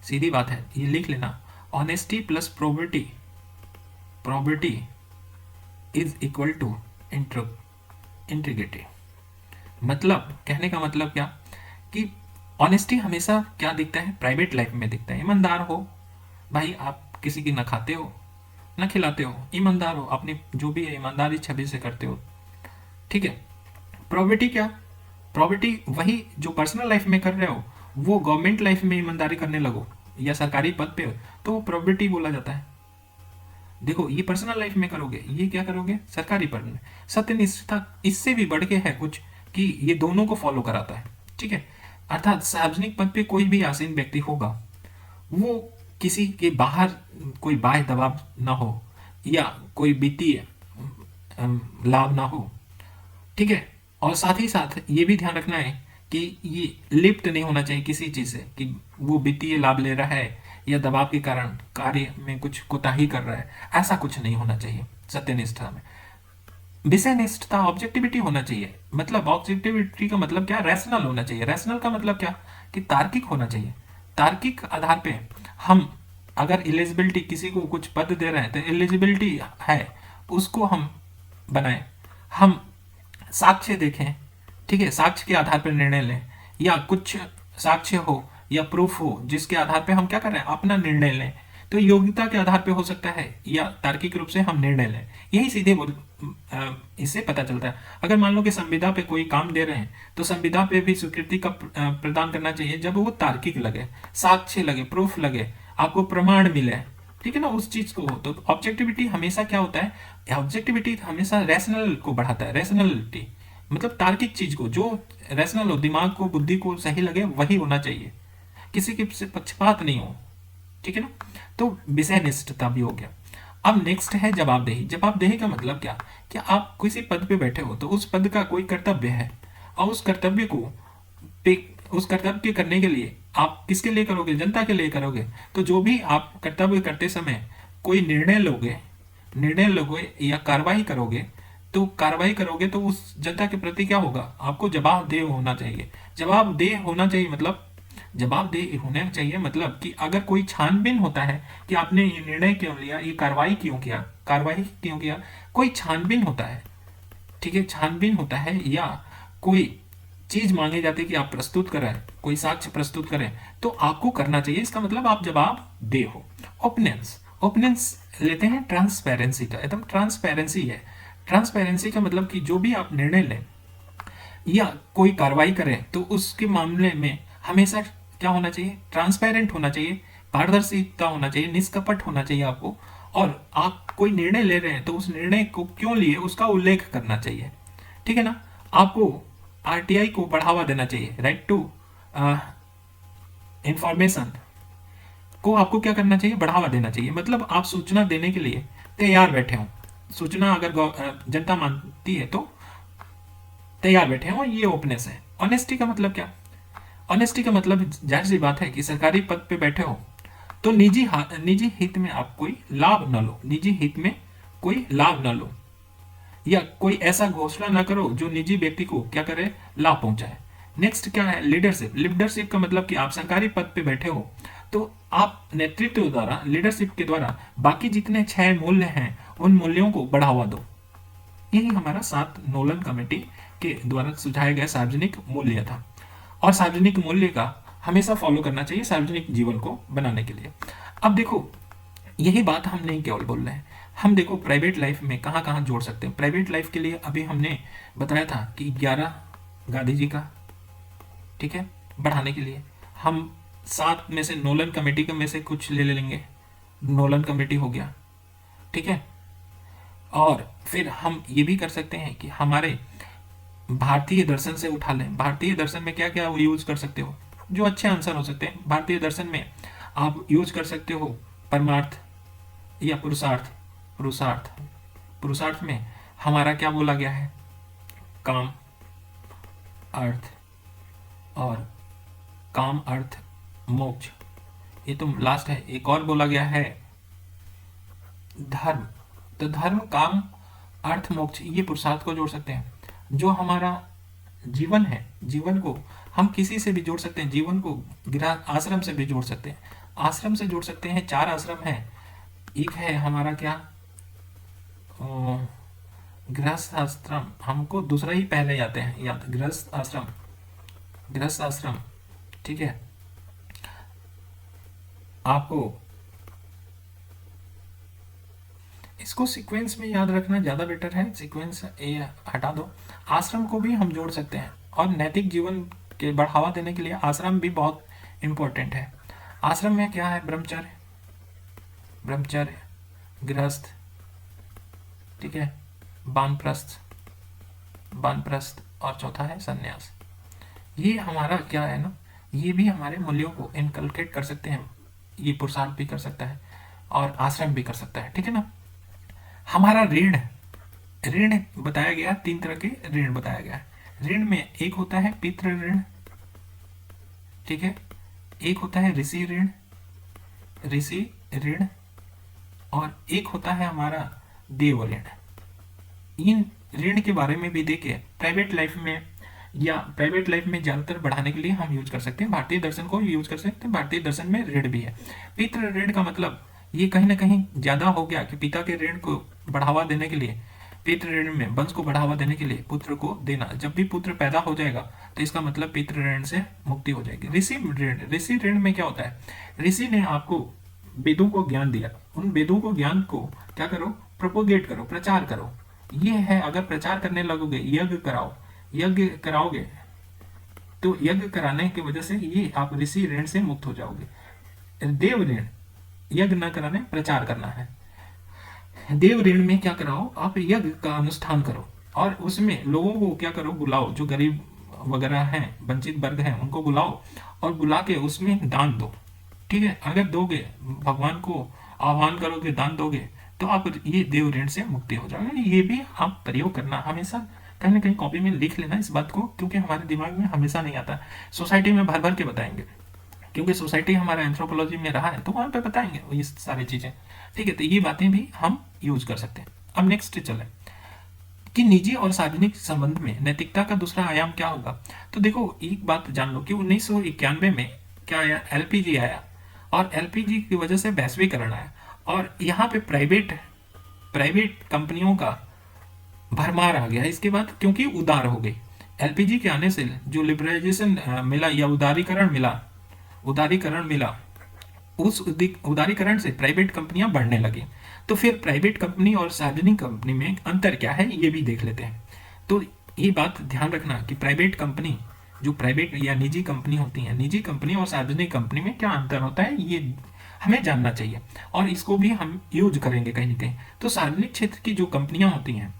सीधी बात है, ये लिख लेना, honesty plus probability is equal to integrity. मतलब कहने का मतलब क्या कि ऑनेस्टी हमेशा क्या दिखता है? प्राइवेट लाइफ में दिखता है। ईमानदार हो भाई, आप किसी की ना खाते हो ना खिलाते हो, ईमानदार हो, अपनी जो भी है ईमानदारी छवि से करते हो। ठीक है। प्रोबेबिलिटी क्या? प्रोबेबिलिटी वही जो पर्सनल लाइफ में कर रहे हो वो गवर्नमेंट लाइफ में ईमानदारी करने लगो या सरकारी पद पे हो तो वो प्रोबेबिलिटी बोला जाता है। देखो, ये पर्सनल लाइफ में करोगे, ये क्या करोगे? सरकारी पद में। सत्यनिष्ठता इससे भी बढ़ के है कुछ कि ये दोनों को फॉलो कराता है। ठीक है। अर्थात सार्वजनिक पद पे कोई भी आसीन व्यक्ति होगा, वो किसी के बाहर कोई बाह्य दबाव ना हो या कोई वित्तीय लाभ ना हो। ठीक है। और साथ ही साथ ये भी ध्यान रखना है कि ये लिप्त नहीं होना चाहिए किसी चीज से कि वो वित्तीय लाभ ले रहा है या दबाव के कारण कार्य में कुछ कोताही कर रहा है। ऐसा कुछ नहीं होना चाहिए सत्यनिष्ठा में। विषयनिष्ठता, ऑब्जेक्टिविटी होना चाहिए। मतलब ऑब्जेक्टिविटी का मतलब क्या? रैशनल होना चाहिए। रैशनल का मतलब क्या? कि तार्किक होना चाहिए। तार्किक आधार पे हम अगर एलिजिबिलिटी, किसी को कुछ पद दे रहे हैं तो एलिजिबिलिटी है उसको हम बनाएं, हम साक्ष्य देखें। ठीक है। साक्ष्य के आधार पर निर्णय लें या कुछ साक्ष्य हो या प्रूफ हो जिसके आधार पे हम क्या कर रहे हैं? अपना निर्णय लें। तो योग्यता के आधार पे हो सकता है या तार्किक रूप से हम निर्णय लें। यही सीधे इससे पता चलता है। अगर मान लो कि संविदा पे कोई काम दे रहे हैं तो संविदा पे भी स्वीकृति का प्रदान करना चाहिए जब वो तार्किक लगे, साक्ष्य लगे, प्रूफ लगे, आपको प्रमाण मिले। ठीक है ना, उस चीज को हो। तो ऑब्जेक्टिविटी हमेशा क्या होता है? ऑब्जेक्टिविटी हमेशा रैशनल को बढ़ाता है, रैशनलिटी। मतलब तार्किक चीज को, जो रैशनल हो, दिमाग को, बुद्धि को सही लगे वही होना चाहिए, किसी के से पक्षपात नहीं हो, ठीक है ना। तो विषय निष्ठता भी हो गया। अब नेक्स्ट है जवाबदेही। जवाबदेही का मतलब क्या, कि आप किसी पद पे बैठे हो तो उस पद का कोई कर्तव्य है, और उस कर्तव्य को उस कर्तव्य करने के लिए आप किसके लिए करोगे, जनता के लिए करोगे। तो जो भी आप कर्तव्य करते समय कोई निर्णय लोगे या कार्रवाई करोगे, तो कार्रवाई करोगे तो उस जनता के प्रति क्या होगा, आपको जवाबदेह होना चाहिए। जवाबदेह होना चाहिए मतलब, जवाबदेह होना चाहिए मतलब कि अगर कोई छानबीन होता है कि आपने ये निर्णय क्यों लिया, ये कार्रवाई क्यों किया, कोई छानबीन होता है, ठीक है, छानबीन होता है, या कोई चीज मांगी जाती है कि आप प्रस्तुत करें, कोई साक्ष्य प्रस्तुत करें, तो आपको करना चाहिए। इसका मतलब आप जवाब दे हो। ओपिनियंस, ओपिनियंस लेते हैं ट्रांसपेरेंसी का, एकदम ट्रांसपेरेंसी है। ट्रांसपेरेंसी का मतलब कि जो भी आप निर्णय लें या कोई कार्रवाई करें तो उसके मामले में हमेशा क्या होना चाहिए, ट्रांसपेरेंट होना चाहिए, पारदर्शिता होना चाहिए, निष्कपट होना चाहिए आपको। और आप कोई निर्णय ले रहे हैं तो उस निर्णय को क्यों लिए उसका उल्लेख करना चाहिए, ठीक है ना। आपको आरटीआई को बढ़ावा देना चाहिए, राइट टू इंफॉर्मेशन को आपको क्या करना चाहिए, बढ़ावा देना चाहिए। मतलब आप सूचना देने के लिए तैयार बैठे हो, सूचना अगर जनता मांगती है तो तैयार बैठे हो, ये ओपनेस है। ऑनेस्टी का मतलब क्या, ऑनेस्टी का मतलब जाहिर सी बात है कि सरकारी पद पे बैठे हो तो निजी हित में आप कोई लाभ न लो, निजी हित में कोई लाभ न लो, या कोई ऐसा घोषणा न करो जो निजी व्यक्ति को क्या करे, लाभ पहुंचाए। नेक्स्ट क्या है, लीडरशिप। लीडरशिप का मतलब कि आप सरकारी पद पे बैठे हो तो आप नेतृत्व द्वारा, लीडरशिप के द्वारा बाकी जितने 6 मूल्य हैं उन मूल्यों को बढ़ावा दो। यही हमारा 7 नोलन कमेटी के द्वारा सुझाया गया सार्वजनिक मूल्य था, और सार्वजनिक मूल्य का हमेशा फॉलो करना चाहिए सार्वजनिक जीवन को बनाने के लिए। अब देखो, यही बात हम नहीं केवल बोल रहे हैं, हम देखो प्राइवेट लाइफ में कहाँ कहाँ जोड़ सकते हैं। प्राइवेट लाइफ के लिए अभी हमने बताया था कि 11 गांधी जी का, ठीक है, बढ़ाने के लिए हम 7 में से नोलन कमेटी में से कुछ ले लेंगे, नोलन कमेटी हो गया, ठीक है। और फिर हम ये भी कर सकते हैं कि हमारे भारतीय दर्शन से उठा लें। भारतीय दर्शन में क्या क्या यूज कर सकते हो, जो अच्छे आंसर हो सकते हैं। भारतीय दर्शन में आप यूज कर सकते हो परमार्थ या पुरुषार्थ। पुरुषार्थ पुरुषार्थ में हमारा क्या बोला गया है, काम, अर्थ, और काम, अर्थ, मोक्ष, ये तो लास्ट है। एक और बोला गया है धर्म। तो धर्म, काम, अर्थ, मोक्ष, ये पुरुषार्थ को जोड़ सकते हैं। जो हमारा जीवन है, जीवन को हम किसी से भी जोड़ सकते हैं, जीवन को गृह आश्रम से भी जोड़ सकते हैं, आश्रम से जोड़ सकते हैं। 4 आश्रम है, एक है हमारा क्या, गृहस्थ आश्रम, हमको दूसरा ही पहले जाते हैं याद, गृहस्थ आश्रम, गृहस्थ आश्रम, ठीक है। आपको इसको सीक्वेंस में याद रखना ज़्यादा बेटर है, सीक्वेंस ये हटा दो। आश्रम को भी हम जोड़ सकते हैं, और नैतिक जीवन के बढ़ावा देने के लिए आश्रम भी बहुत इम्पोर्टेंट है। आश्रम में क्या है, ब्रह्मचर्य, ब्रह्मचर्य, गृहस्थ, ठीक है, वानप्रस्थ, वानप्रस्थ, और चौथा है संन्यास। ये हमारा क्या है ना, ये भी हमारे मूल्यों को इनकलकेट कर सकते हैं। ये पुरुषार्थ भी कर सकता है और आश्रम भी कर सकता है, ठीक है ना। हमारा ऋण, ऋण बताया गया, 3 तरह के ऋण बताया गया है। ऋण में एक होता है पितृ ऋण, ठीक है, एक होता है ऋषि ऋण, ऋषि ऋण, और एक होता है हमारा देव ऋण। इन ऋण के बारे में भी देखिए प्राइवेट लाइफ में, या प्राइवेट लाइफ में ज्यादातर बढ़ाने के लिए हम यूज कर सकते हैं। भारतीय दर्शन को यूज कर सकते हैं, भारतीय दर्शन में ऋण भी है। पितृ ऋण का मतलब ये कहीं ना कहीं ज्यादा हो गया कि पिता के ऋण को बढ़ावा देने के लिए, पितृ ऋण में वंश को बढ़ावा देने के लिए पुत्र को देना। जब भी पुत्र पैदा हो जाएगा तो इसका मतलब पितृ ऋण से मुक्ति हो जाएगी। ऋषि ऋण, ऋषि ऋण में क्या होता है, ऋषि ने आपको वेदों को ज्ञान दिया, उन वेदों को ज्ञान को क्या करो, प्रोपोगेट करो, प्रचार करो। ये है, अगर प्रचार करने लगोगे, यज्ञ कराओ, यज्ञ कराओगे तो यज्ञ कराने की वजह से ये आप ऋषि ऋण से मुक्त हो जाओगे। देव ऋण, यज्ञ न कराने, प्रचार करना है। देव ऋण में क्या कराओ, आप यज्ञ का अनुष्ठान करो, और उसमें लोगों को क्या करो, बुलाओ, जो गरीब वगैरह हैं, वंचित वर्ग हैं, उनको बुलाओ और बुला के उसमें दान दो। ठीक है, अगर दोगे, भगवान को आह्वान करोगे, दान दोगे, तो आप ये देव ऋण से मुक्ति हो जाएगा। ये भी आप प्रयोग करना, हमेशा कहीं ना कहीं कॉपी में लिख लेना इस बात को, क्योंकि हमारे दिमाग में हमेशा नहीं आता। सोसाइटी में भर भर के बताएंगे, क्योंकि सोसाइटी हमारा एंथ्रोपोलॉजी में रहा है, तो वहाँ पे बताएंगे ये सारी चीज़ें। ठीक है, तो ये बातें भी हम यूज कर सकते हैं। अब नेक्स्ट चले कि निजी और सार्वजनिक संबंध में नैतिकता का दूसरा आयाम क्या होगा। तो देखो, एक बात जान लो कि 1991 में क्या आया, एलपीजी आया, और एलपीजी की वजह से वैश्वीकरण आया, और यहाँ पे प्राइवेट प्राइवेट कंपनियों का भरमार आ गया इसके बाद, क्योंकि उदार हो गई। एलपीजी के आने से जो लिबरलाइजेशन मिला या उदारीकरण मिला, उस उदारीकरण से प्राइवेट कंपनियां बढ़ने लगी। तो फिर प्राइवेट कंपनी और सार्वजनिक कंपनी में अंतर क्या है, ये भी देख लेते हैं। तो ये बात ध्यान रखना कि प्राइवेट कंपनी, जो प्राइवेट या निजी कंपनी होती है, निजी कंपनी और सार्वजनिक कंपनी में क्या अंतर होता है, ये हमें जानना चाहिए, और इसको भी हम यूज करेंगे कहीं ना कहीं। तो सार्वजनिक क्षेत्र की जो कंपनियां होती हैं,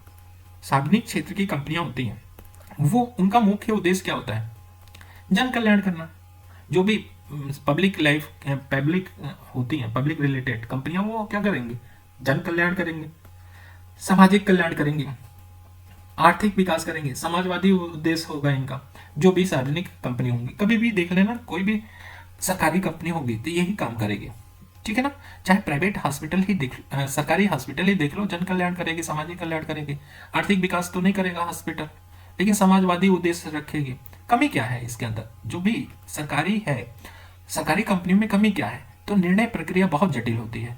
सार्वजनिक क्षेत्र की कंपनियां होती हैं, वो उनका मुख्य उद्देश्य क्या होता है, जन कल्याण करना। जो भी पब्लिक लाइफ, पब्लिक होती हैं, पब्लिक रिलेटेड कंपनियां, वो क्या करेंगे, जन कल्याण करेंगे, सामाजिक कल्याण करेंगे, आर्थिक विकास करेंगे, समाजवादी उद्देश्य होगा इनका। जो भी सार्वजनिक कंपनी होंगी, कभी भी देख लेना, कोई भी सरकारी कंपनी होगी तो यही काम करेगी। ठीक है ना, चाहे प्राइवेट हॉस्पिटल ही देख, सरकारी हॉस्पिटल ही देख लो, जन कल्याण करेगी, सामाजिक कल्याण करेगी। आर्थिक विकास तो नहीं करेगा हॉस्पिटल, लेकिन समाजवादी उद्देश्य रखेगी। कमी क्या है इसके अंदर, जो भी सरकारी है, सरकारी कंपनी में कमी क्या है, तो निर्णय प्रक्रिया बहुत जटिल होती है,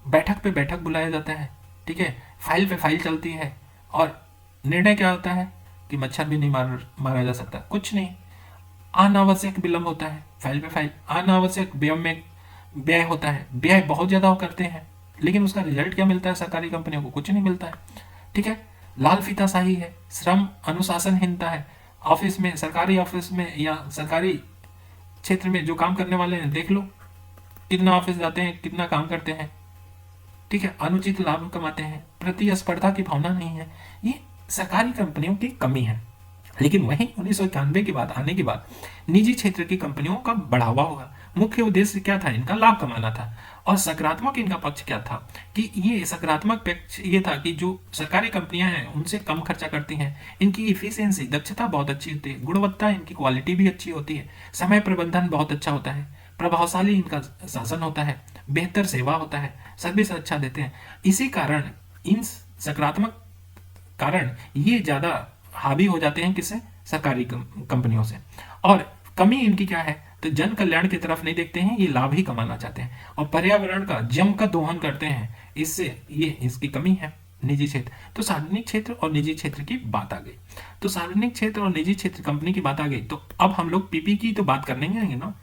बैठक पे बैठक बुलाया जाता है, ठीक है, फाइल पे फाइल चलती है, और निर्णय क्या होता है कि मच्छर भी नहीं मारा जा सकता, कुछ नहीं, अनावश्यक विलंब होता है, फाइल पे फाइल, अनावश्यक व्यय में व्यय होता है, व्यय बहुत ज्यादा करते हैं, लेकिन उसका रिजल्ट क्या मिलता है, सरकारी कंपनियों को कुछ नहीं मिलता है। ठीक है, लाल फीताशाही है, श्रम अनुशासनहीनता है, ऑफिस में, सरकारी ऑफिस में या सरकारी क्षेत्र में जो काम करने वाले हैं, देख लो कितना ऑफिस जाते हैं, कितना काम करते हैं। ठीक है, अनुचित लाभ कमाते हैं, प्रतिस्पर्धा की भावना नहीं है, ये सरकारी कंपनियों की कमी है। लेकिन वहीं 1991 के बाद आने के बाद निजी क्षेत्र की कंपनियों का बढ़ावा होगा। मुख्य उद्देश्य क्या था, इनका लाभ कमाना था। और सकारात्मक इनका पक्ष क्या था, कि ये सकारात्मक पक्ष ये था कि जो सरकारी कंपनियां हैं उनसे कम खर्चा करती हैं, इनकी इफिशियंसी, दक्षता बहुत अच्छी होती है, गुणवत्ता, इनकी क्वालिटी भी अच्छी होती है, समय प्रबंधन बहुत अच्छा होता है, प्रभावशाली इनका शासन होता है, बेहतर सेवा होता है, सर्विस अच्छा देते हैं। इसी कारण इन सकारात्मक कारण ये ज्यादा हावी हो जाते हैं किससे, सरकारी कंपनियों से। और कमी इनकी क्या है, तो जन कल्याण की तरफ नहीं देखते हैं, ये लाभ ही कमाना चाहते हैं और पर्यावरण का जम का दोहन करते हैं, इससे ये इसकी कमी है निजी क्षेत्र। तो सार्वजनिक क्षेत्र और निजी क्षेत्र की बात आ गई। तो सार्वजनिक क्षेत्र और निजी क्षेत्र कंपनी की बात आ गई, तो अब हम लोग पीपी की तो बात करने हैं ना,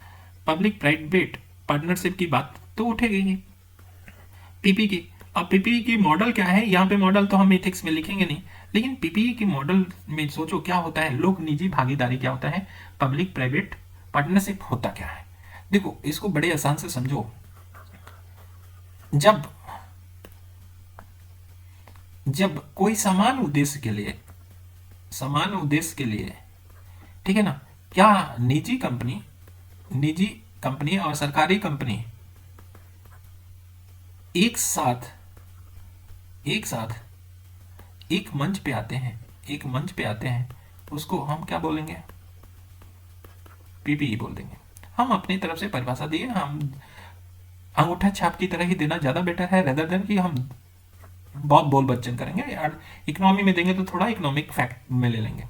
पब्लिक प्राइवेट पार्टनरशिप की बात तो उठेगी ही, पीपी की। अब पीपी की मॉडल क्या है, यहाँ पे मॉडल तो हम एथिक्स में लिखेंगे नहीं, लेकिन पीपी की मॉडल में सोचो क्या होता है, लोक निजी भागीदारी क्या होता है, पब्लिक प्राइवेट पार्टनरशिप होता क्या है। देखो, इसको बड़े आसान से समझो। जब जब कोई समान उद्देश्य के लिए, ठीक है ना, क्या निजी कंपनी और सरकारी कंपनी एक साथ एक मंच पे आते हैं, उसको हम क्या बोलेंगे, पीपीई बोल देंगे। हम अपनी तरफ से परिभाषा दिए, हम अंगूठा छाप की तरह ही देना ज्यादा बेटर है, रेदर देन कि हम बहुत बोल बच्चन करेंगे यार, इकोनॉमी में देंगे तो थोड़ा इकोनॉमिक फैक्ट में ले लेंगे।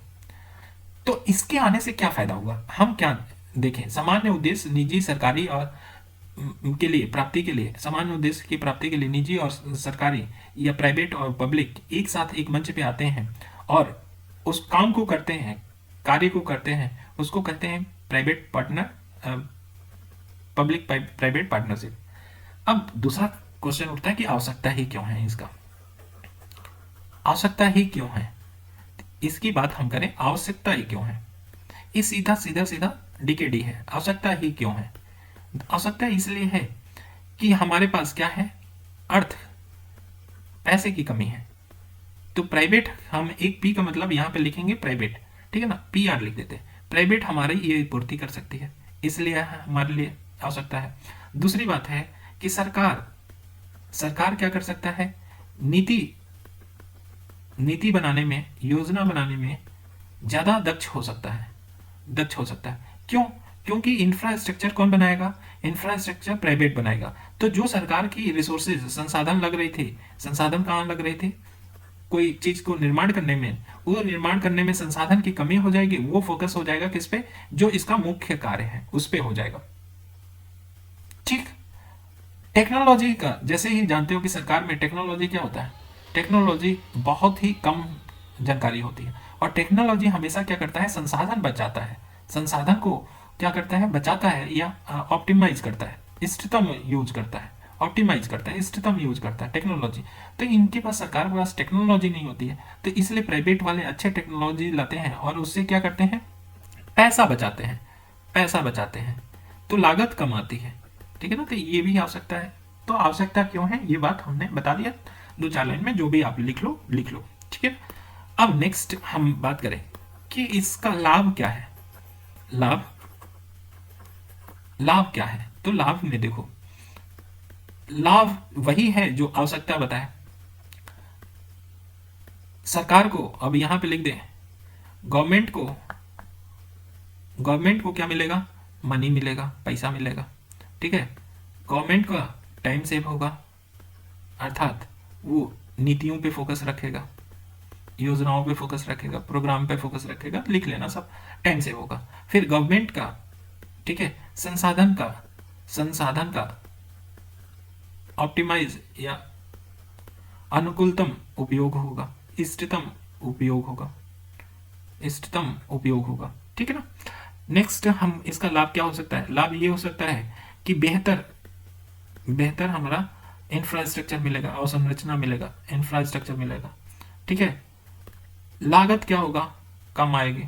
तो इसके आने से क्या फायदा होगा, हम क्या देखें, सामान्य उद्देश्य निजी सरकारी और के लिए प्राप्ति के लिए, सामान्य उद्देश्य की प्राप्ति के लिए निजी और सरकारी या प्राइवेट और पब्लिक एक साथ एक मंच पे आते हैं और उस काम को करते हैं, कार्य को करते हैं, उसको कहते हैं private partner, public private partnership. अब दूसरा क्वेश्चन उठता है कि आवश्यकता ही क्यों है, इसका आवश्यकता ही क्यों है, इसकी बात हम करें, आवश्यकता ही क्यों है। ये सीधा डीकेडी है। आवश्यकता ही क्यों है, आवश्यकता इसलिए है कि हमारे पास क्या है, पैसे की कमी है। तो प्राइवेट हम एक पी का मतलब यहाँ पे लिखेंगे प्राइवेट, ठीक है ना, पी आर लिख देते हैं। प्राइवेट हमारी ये पूर्ति कर सकती है, इसलिए हमारे लिए आवश्यकता है। दूसरी बात है कि सरकार सरकार क्या कर सकता है, नीति नीति बनाने में, योजना बनाने में ज़्यादा दक्ष हो सकता है, दक्ष हो सकता है। क्यों? क्योंकि इंफ्रास्ट्रक्चर कौन बनाएगा, इंफ्रास्ट्रक्चर प्राइवेट बनाएगा। तो जो सरकार की रिसोर्सेज संसाधन लग रहे थे, संसाधन कहाँ लग रहे थे, कोई चीज को निर्माण करने में, वो निर्माण करने में संसाधन की कमी हो जाएगी, वो फोकस हो जाएगा किस पे, जो इसका मुख्य कार्य है उस पे हो जाएगा। ठीक। टेक्नोलॉजी का जैसे ही जानते हो कि सरकार में टेक्नोलॉजी क्या होता है, टेक्नोलॉजी बहुत ही कम जानकारी होती है, और टेक्नोलॉजी हमेशा क्या करता है, संसाधन बचाता है, संसाधन को क्या करता है, बचाता है या ऑप्टिमाइज करता है, इष्टतम यूज करता है, ऑप्टिमाइज करता है, इष्टतम यूज करता है टेक्नोलॉजी। तो इनके पास, सरकार के पास टेक्नोलॉजी नहीं होती है, तो इसलिए प्राइवेट वाले अच्छे टेक्नोलॉजी लाते हैं और उससे क्या करते हैं, पैसा बचाते हैं, पैसा बचाते हैं, तो लागत कम आती है। ठीक है ना, तो ये भी आवश्यकता है। तो आवश्यकता क्यों है ये बात हमने बता दिया, 2-4 लाइन में जो भी आप लिख लो लिख लो। ठीक है, अब नेक्स्ट हम बात करें कि इसका लाभ क्या है। लाभ लाभ क्या है, तो लाभ में देखो, लाभ वही है जो आवश्यकता बताए। सरकार को, अब यहां पे लिख दे, गवर्नमेंट को गवर्नमेंट को क्या मिलेगा, मनी मिलेगा, पैसा मिलेगा। ठीक है, गवर्नमेंट का टाइम सेव होगा, अर्थात वो नीतियों पे फोकस रखेगा, योजनाओं पे फोकस रखेगा, प्रोग्राम पे फोकस रखेगा, लिख लेना सब, टाइम सेव होगा। फिर गवर्नमेंट का, ठीक है, संसाधन का ऑप्टिमाइज या अनुकूलतम उपयोग होगा, इष्टतम उपयोग होगा, इष्टतम उपयोग होगा। ठीक है ना। नेक्स्ट हम, इसका लाभ क्या हो सकता है, लाभ ये हो सकता है कि बेहतर हमारा इंफ्रास्ट्रक्चर मिलेगा, अवसंरचना मिलेगा, इंफ्रास्ट्रक्चर मिलेगा। ठीक है, लागत क्या होगा, कम आएगी,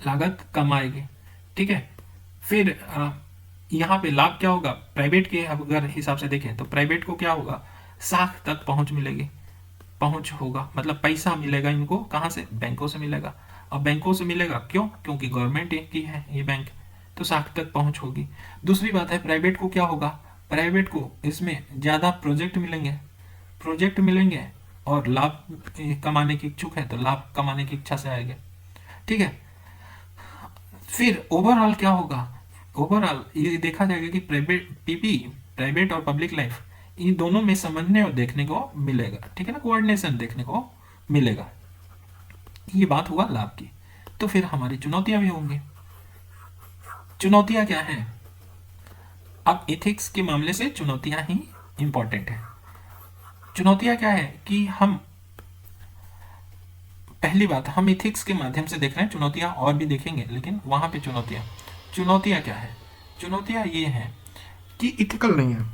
लागत कम आएगी। ठीक है, फिर यहाँ पे लाभ क्या होगा, प्राइवेट के अगर हिसाब से देखें तो प्राइवेट को क्या होगा, साख तक पहुंच मिलेगी, पहुंच होगा, मतलब पैसा मिलेगा इनको कहाँ से, बैंकों से मिलेगा। और बैंकों से मिलेगा क्यों, क्योंकि गवर्नमेंट की है ये बैंक, तो साख तक पहुंच होगी। दूसरी बात है, प्राइवेट को क्या होगा, प्राइवेट को इसमें ज़्यादा प्रोजेक्ट मिलेंगे और लाभ कमाने की इच्छुक है तो लाभ कमाने की इच्छा से आएंगे। ठीक है, फिर ओवरऑल क्या होगा, ओवरऑल ये देखा जाएगा कि प्राइवेट और पब्लिक लाइफ, इन दोनों में समन्वय देखने को मिलेगा। ठीक है ना, कोऑर्डिनेशन देखने को मिलेगा। ये बात हुआ लाभ की। तो फिर हमारी चुनौतियां भी होंगी। चुनौतियां क्या हैं, अब एथिक्स के मामले से चुनौतियां ही इंपॉर्टेंट है। चुनौतियां क्या है कि हम, पहली बात, हम एथिक्स के माध्यम से देख रहे हैं, चुनौतियां और भी देखेंगे, लेकिन वहां पे चुनौतियां क्या है, चुनौतियां ये है कि इथिकल नहीं है।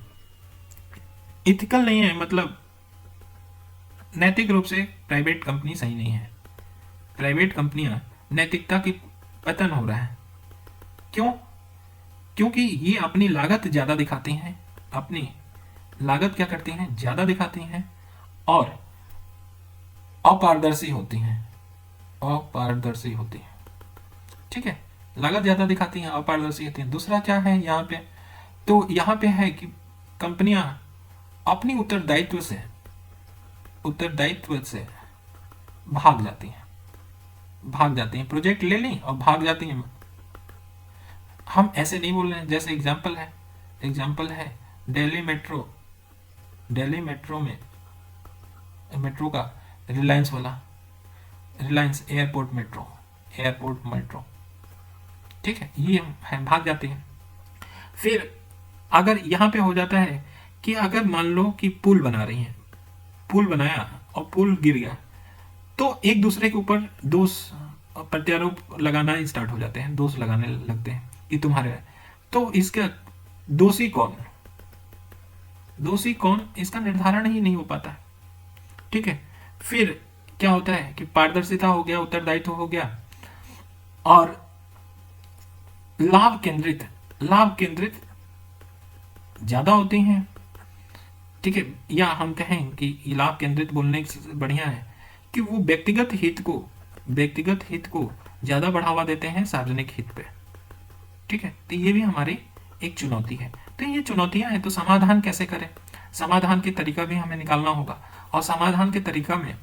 इथिकल नहीं है मतलब नैतिक रूप से प्राइवेट कंपनी सही नहीं है, प्राइवेट कंपनियां नैतिकता की पतन हो रहा है। क्यों? क्योंकि ये अपनी लागत ज्यादा दिखाती हैं, अपनी लागत क्या करती हैं, ज्यादा दिखाती हैं, और अपारदर्शी होती हैं, अपारदर्शी होती हैं। ठीक है, लागत ज्यादा दिखाती हैं, अपारदर्शी होती हैं। दूसरा क्या है यहाँ पे, तो यहाँ पे है कि कंपनियां अपनी उत्तरदायित्व से भाग जाती हैं, प्रोजेक्ट ले ली और भाग जाती हैं। हम ऐसे नहीं बोल रहे हैं, जैसे एग्जाम्पल है दिल्ली मेट्रो में, मेट्रो का रिलायंस एयरपोर्ट मेट्रो। ठीक है, ये है, भाग जाते हैं। फिर अगर यहाँ पे हो जाता है कि अगर मान लो कि पुल बना रही हैं, पुल बनाया और पुल गिर गया, तो एक दूसरे के ऊपर दोष प्रत्यारोप लगाना स्टार्ट हो जाते हैं, दोष लगाने लगते हैं कि तुम्हारे, तो इसका दोषी कौन इसका निर्धारण ही नहीं हो पाता। ठीक है, फिर क्या होता है कि पारदर्शिता हो गया, उत्तरदायित्व हो गया, और लाभ केंद्रित ज्यादा होती हैं, ठीक है, या हम कहें कि लाभ केंद्रित बोलने से बढ़िया है कि वो व्यक्तिगत हित को ज़्यादा बढ़ावा देते हैं सार्वजनिक हित पे। ठीक है, तो ये भी हमारी एक चुनौती है। तो ये चुनौतियां हैं, तो समाधान कैसे करें, समाधान के तरीका भी हमें निकालना होगा। और समाधान के तरीका में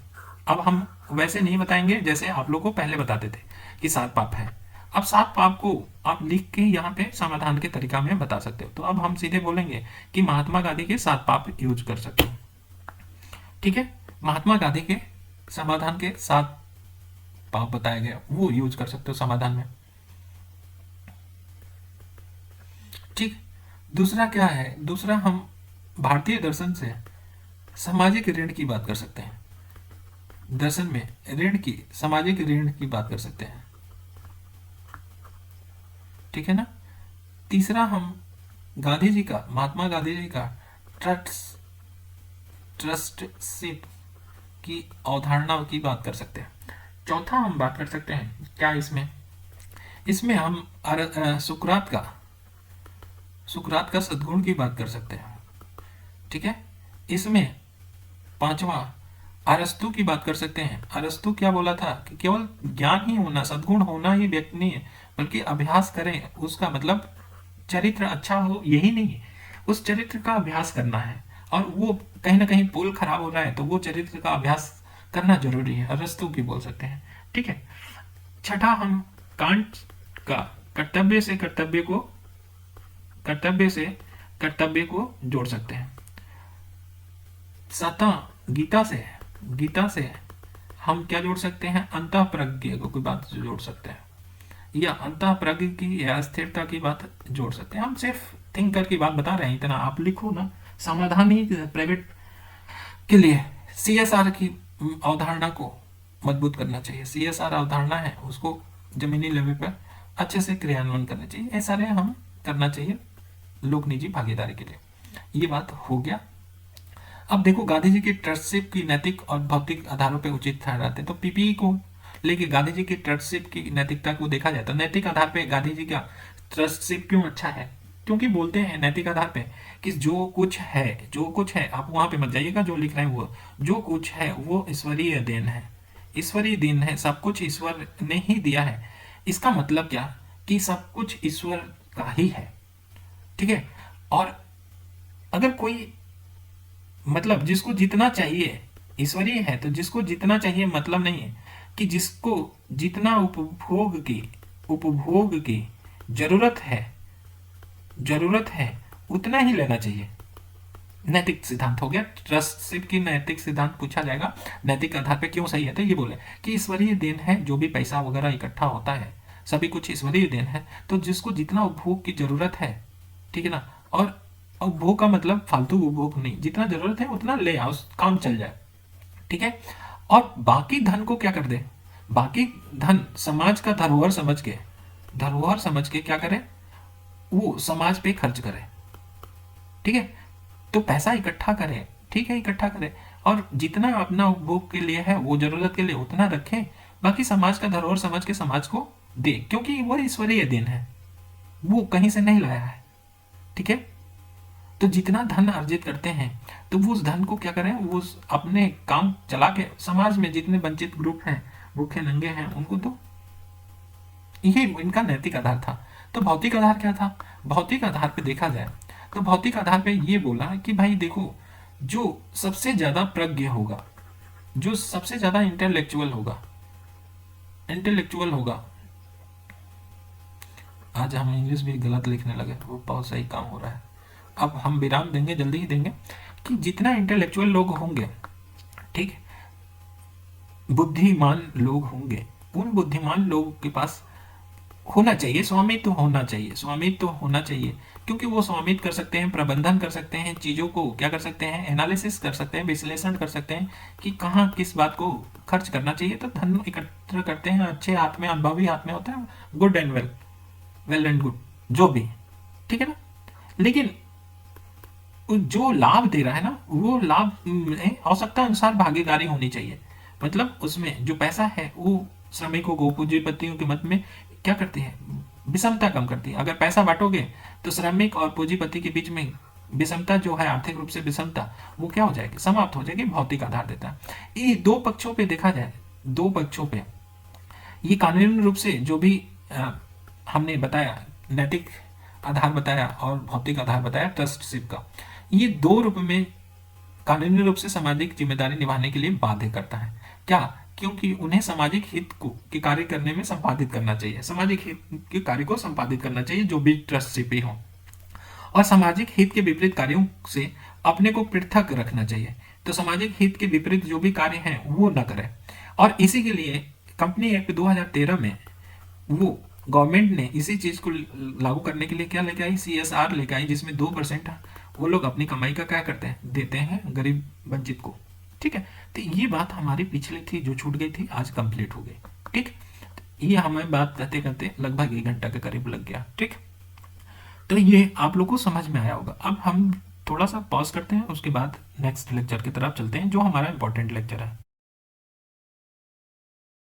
अब हम वैसे नहीं बताएंगे जैसे आप लोग को पहले बताते थे कि 7 पाप है। अब 7 पाप को आप लिख के यहाँ पे समाधान के तरीका में बता सकते हो। तो अब हम सीधे बोलेंगे कि महात्मा गांधी के 7 पाप यूज कर सकते हो। ठीक है, महात्मा गांधी के समाधान के 7 पाप बताया गया, वो यूज कर सकते हो समाधान में। ठीक, दूसरा क्या है, दूसरा हम भारतीय दर्शन से सामाजिक ऋण की बात कर सकते हैं। दर्शन में ऋण की, सामाजिक ऋण की बात कर सकते हैं। ठीक है ना। तीसरा हम गांधी जी का, महात्मा गांधी जी का ट्रस्टशिप की अवधारणा की बात कर सकते हैं। चौथा हम बात कर सकते हैं क्या इसमें हम सुकरात का सद्गुण की बात कर सकते हैं। ठीक है, इसमें पांचवा अरस्तु की बात कर सकते हैं। अरस्तु क्या बोला था कि केवल ज्ञान ही होना, सद्गुण होना ही व्यक्ति नहीं है, बल्कि अभ्यास करें, उसका मतलब चरित्र अच्छा हो यही नहीं, उस चरित्र का अभ्यास करना है। और वो कहीं ना कहीं पुल खराब हो रहा है तो वो चरित्र का अभ्यास करना जरूरी है, अरस्तु की बोल सकते हैं। ठीक है, छठा हम कांट का कर्तव्य को जोड़ सकते हैं। सातवां गीता से हम क्या जोड़ सकते हैं, अंतःप्रज्ञ को कोई बात जोड़ सकते हैं, या अंतःप्रज्ञ की या स्थिरता की बात जोड़ सकते हैं। हम सिर्फ थिंकर की बात बता रहे हैं, इतना आप लिखो ना। समाधान ही प्राइवेट के लिए CSR की अवधारणा को मजबूत करना चाहिए। CSR अवधारणा है, उसको जमीनी लेवल पर अच्छे से क्रियान्वयन करना चाहिए। ये सारे हम करना चाहिए लोक निजी भागीदारी के लिए। ये बात हो गया। अब देखो, गांधी जी की ट्रस्टशिप की नैतिक और भौतिक आधारों पर उचित ठहराते हैं। तो PPE को लेके गांधी जी की ट्रस्टशिप की नैतिकता को देखा जाए तो नैतिक आधार पे गांधी जी का ट्रस्टशिप क्यों अच्छा है, क्योंकि बोलते हैं नैतिक आधार पे कि जो कुछ है, आप वहां पे मत जाइएगा, जो लिख रहे हैं वो जो कुछ है वो ईश्वरीय देन है, सब कुछ ईश्वर ने ही दिया है। इसका मतलब क्या कि सब कुछ ईश्वर का ही है। ठीक है, और अगर कोई मतलब जिसको जितना चाहिए ईश्वरीय है, तो जिसको जितना चाहिए मतलब नहीं है कि जिसको जितना उपभोग की जरूरत है उतना ही लेना चाहिए। नैतिक सिद्धांत हो गया। ट्रस्टशिप की नैतिक सिद्धांत पूछा जाएगा नैतिक आधार पे क्यों सही है, तो ये बोले कि ईश्वरीय देन है, जो भी पैसा वगैरह इकट्ठा होता है सभी कुछ ईश्वरीय देन है। तो जिसको जितना उपभोग की जरूरत है, ठीक है ना, और उपभोग का मतलब फालतू उपभोग नहीं, जितना जरूरत है उतना ले आओ, काम चल जाए। ठीक है, और बाकी धन को क्या कर दे, बाकी धन समाज का धरोहर समझ के क्या करे, वो समाज पे खर्च करे। ठीक है, तो पैसा इकट्ठा करे, ठीक है, इकट्ठा करे, और जितना अपना उपभोग के लिए है वो जरूरत के लिए उतना रखें, बाकी समाज का धरोहर समझ के समाज को दे, क्योंकि वो ईश्वरीय देन है, वो कहीं से नहीं लाया है। ठीक है, तो जितना धन अर्जित करते हैं तो वो उस धन को क्या करें, वो अपने काम चला के समाज में जितने वंचित ग्रुप हैं, भूखे नंगे हैं, उनको दो। ये इनका नैतिक आधार था। तो भौतिक आधार क्या था, भौतिक आधार पे देखा जाए तो भौतिक आधार पे ये बोला कि भाई देखो, जो सबसे ज्यादा प्रज्ञ होगा, जो सबसे ज्यादा इंटेलेक्चुअल होगा, आज हम इंग्लिश भी गलत लिखने लगे, वो बहुत सही काम हो रहा है। अब हम विराम देंगे, जल्दी ही देंगे, कि जितना इंटेलेक्चुअल लोग होंगे, ठीक, बुद्धिमान लोग होंगे, उन बुद्धिमान लोगों के पास होना चाहिए स्वामित्व होना चाहिए, क्योंकि वो स्वामित्व कर सकते हैं, प्रबंधन कर सकते हैं, चीज़ों को क्या कर सकते हैं, एनालिसिस कर सकते हैं, विश्लेषण कर सकते हैं कि कहाँ किस बात को खर्च करना चाहिए। तो धन एकत्र करते हैं, अच्छे हाथ में, अनुभवी हाथ में होता है, good and well and good, जो भी, ठीक है ना। लेकिन जो लाभ दे रहा है ना, वो लाभ में आवश्यकता अनुसार भागीदारी होनी चाहिए। मतलब उसमें जो पैसा है वो श्रमिकों को, पूंजीपतियों के मत में क्या करती है, विषमता कम करती है। अगर पैसा बांटोगे तो श्रमिक और पूंजीपति के बीच में विषमता जो है, आर्थिक रूप से विषमता, वो क्या हो जाएगी, समाप्त हो जाएगी, भौतिक आधार देता है। ये दो पक्षों पे देखा जाए, दो पक्षों पे ये कानूनी रूप से जो भी हमने बताया, नैतिक आधार बताया और भौतिक आधार बताया ट्रस्टशिप का, ये दो रूप में कानूनी रूप से सामाजिक जिम्मेदारी निभाने के लिए बाध्य करता है। क्या? क्योंकि उन्हें सामाजिक हित को के कार्य करने में संपादित करना चाहिए, सामाजिक हित के कार्य को संपादित करना चाहिए जो भी ट्रस्टशिप हो, और सामाजिक हित के विपरीत कार्यों से अपने को पृथक रखना चाहिए। तो सामाजिक हित के विपरीत जो भी कार्य हैं वो न करें। और इसी के लिए कंपनी एक्ट 2013 में वो गवर्नमेंट ने इसी चीज को लागू करने के लिए क्या लेके आई, CSR लेके आई, जिसमें 2% वो लोग अपनी कमाई का क्या करते हैं, देते हैं गरीब वंचित को। ठीक है, तो ये बात हमारी पिछली थी जो छूट गई थी, आज कंप्लीट हो गई। ठीक, ये हमें बात करते करते लगभग 1 घंटा के करीब लग गया। ठीक, तो ये आप लोग को समझ में आया होगा। अब हम थोड़ा सा पॉज करते हैं, उसके बाद नेक्स्ट लेक्चर की तरफ चलते हैं जो हमारा इंपॉर्टेंट लेक्चर है।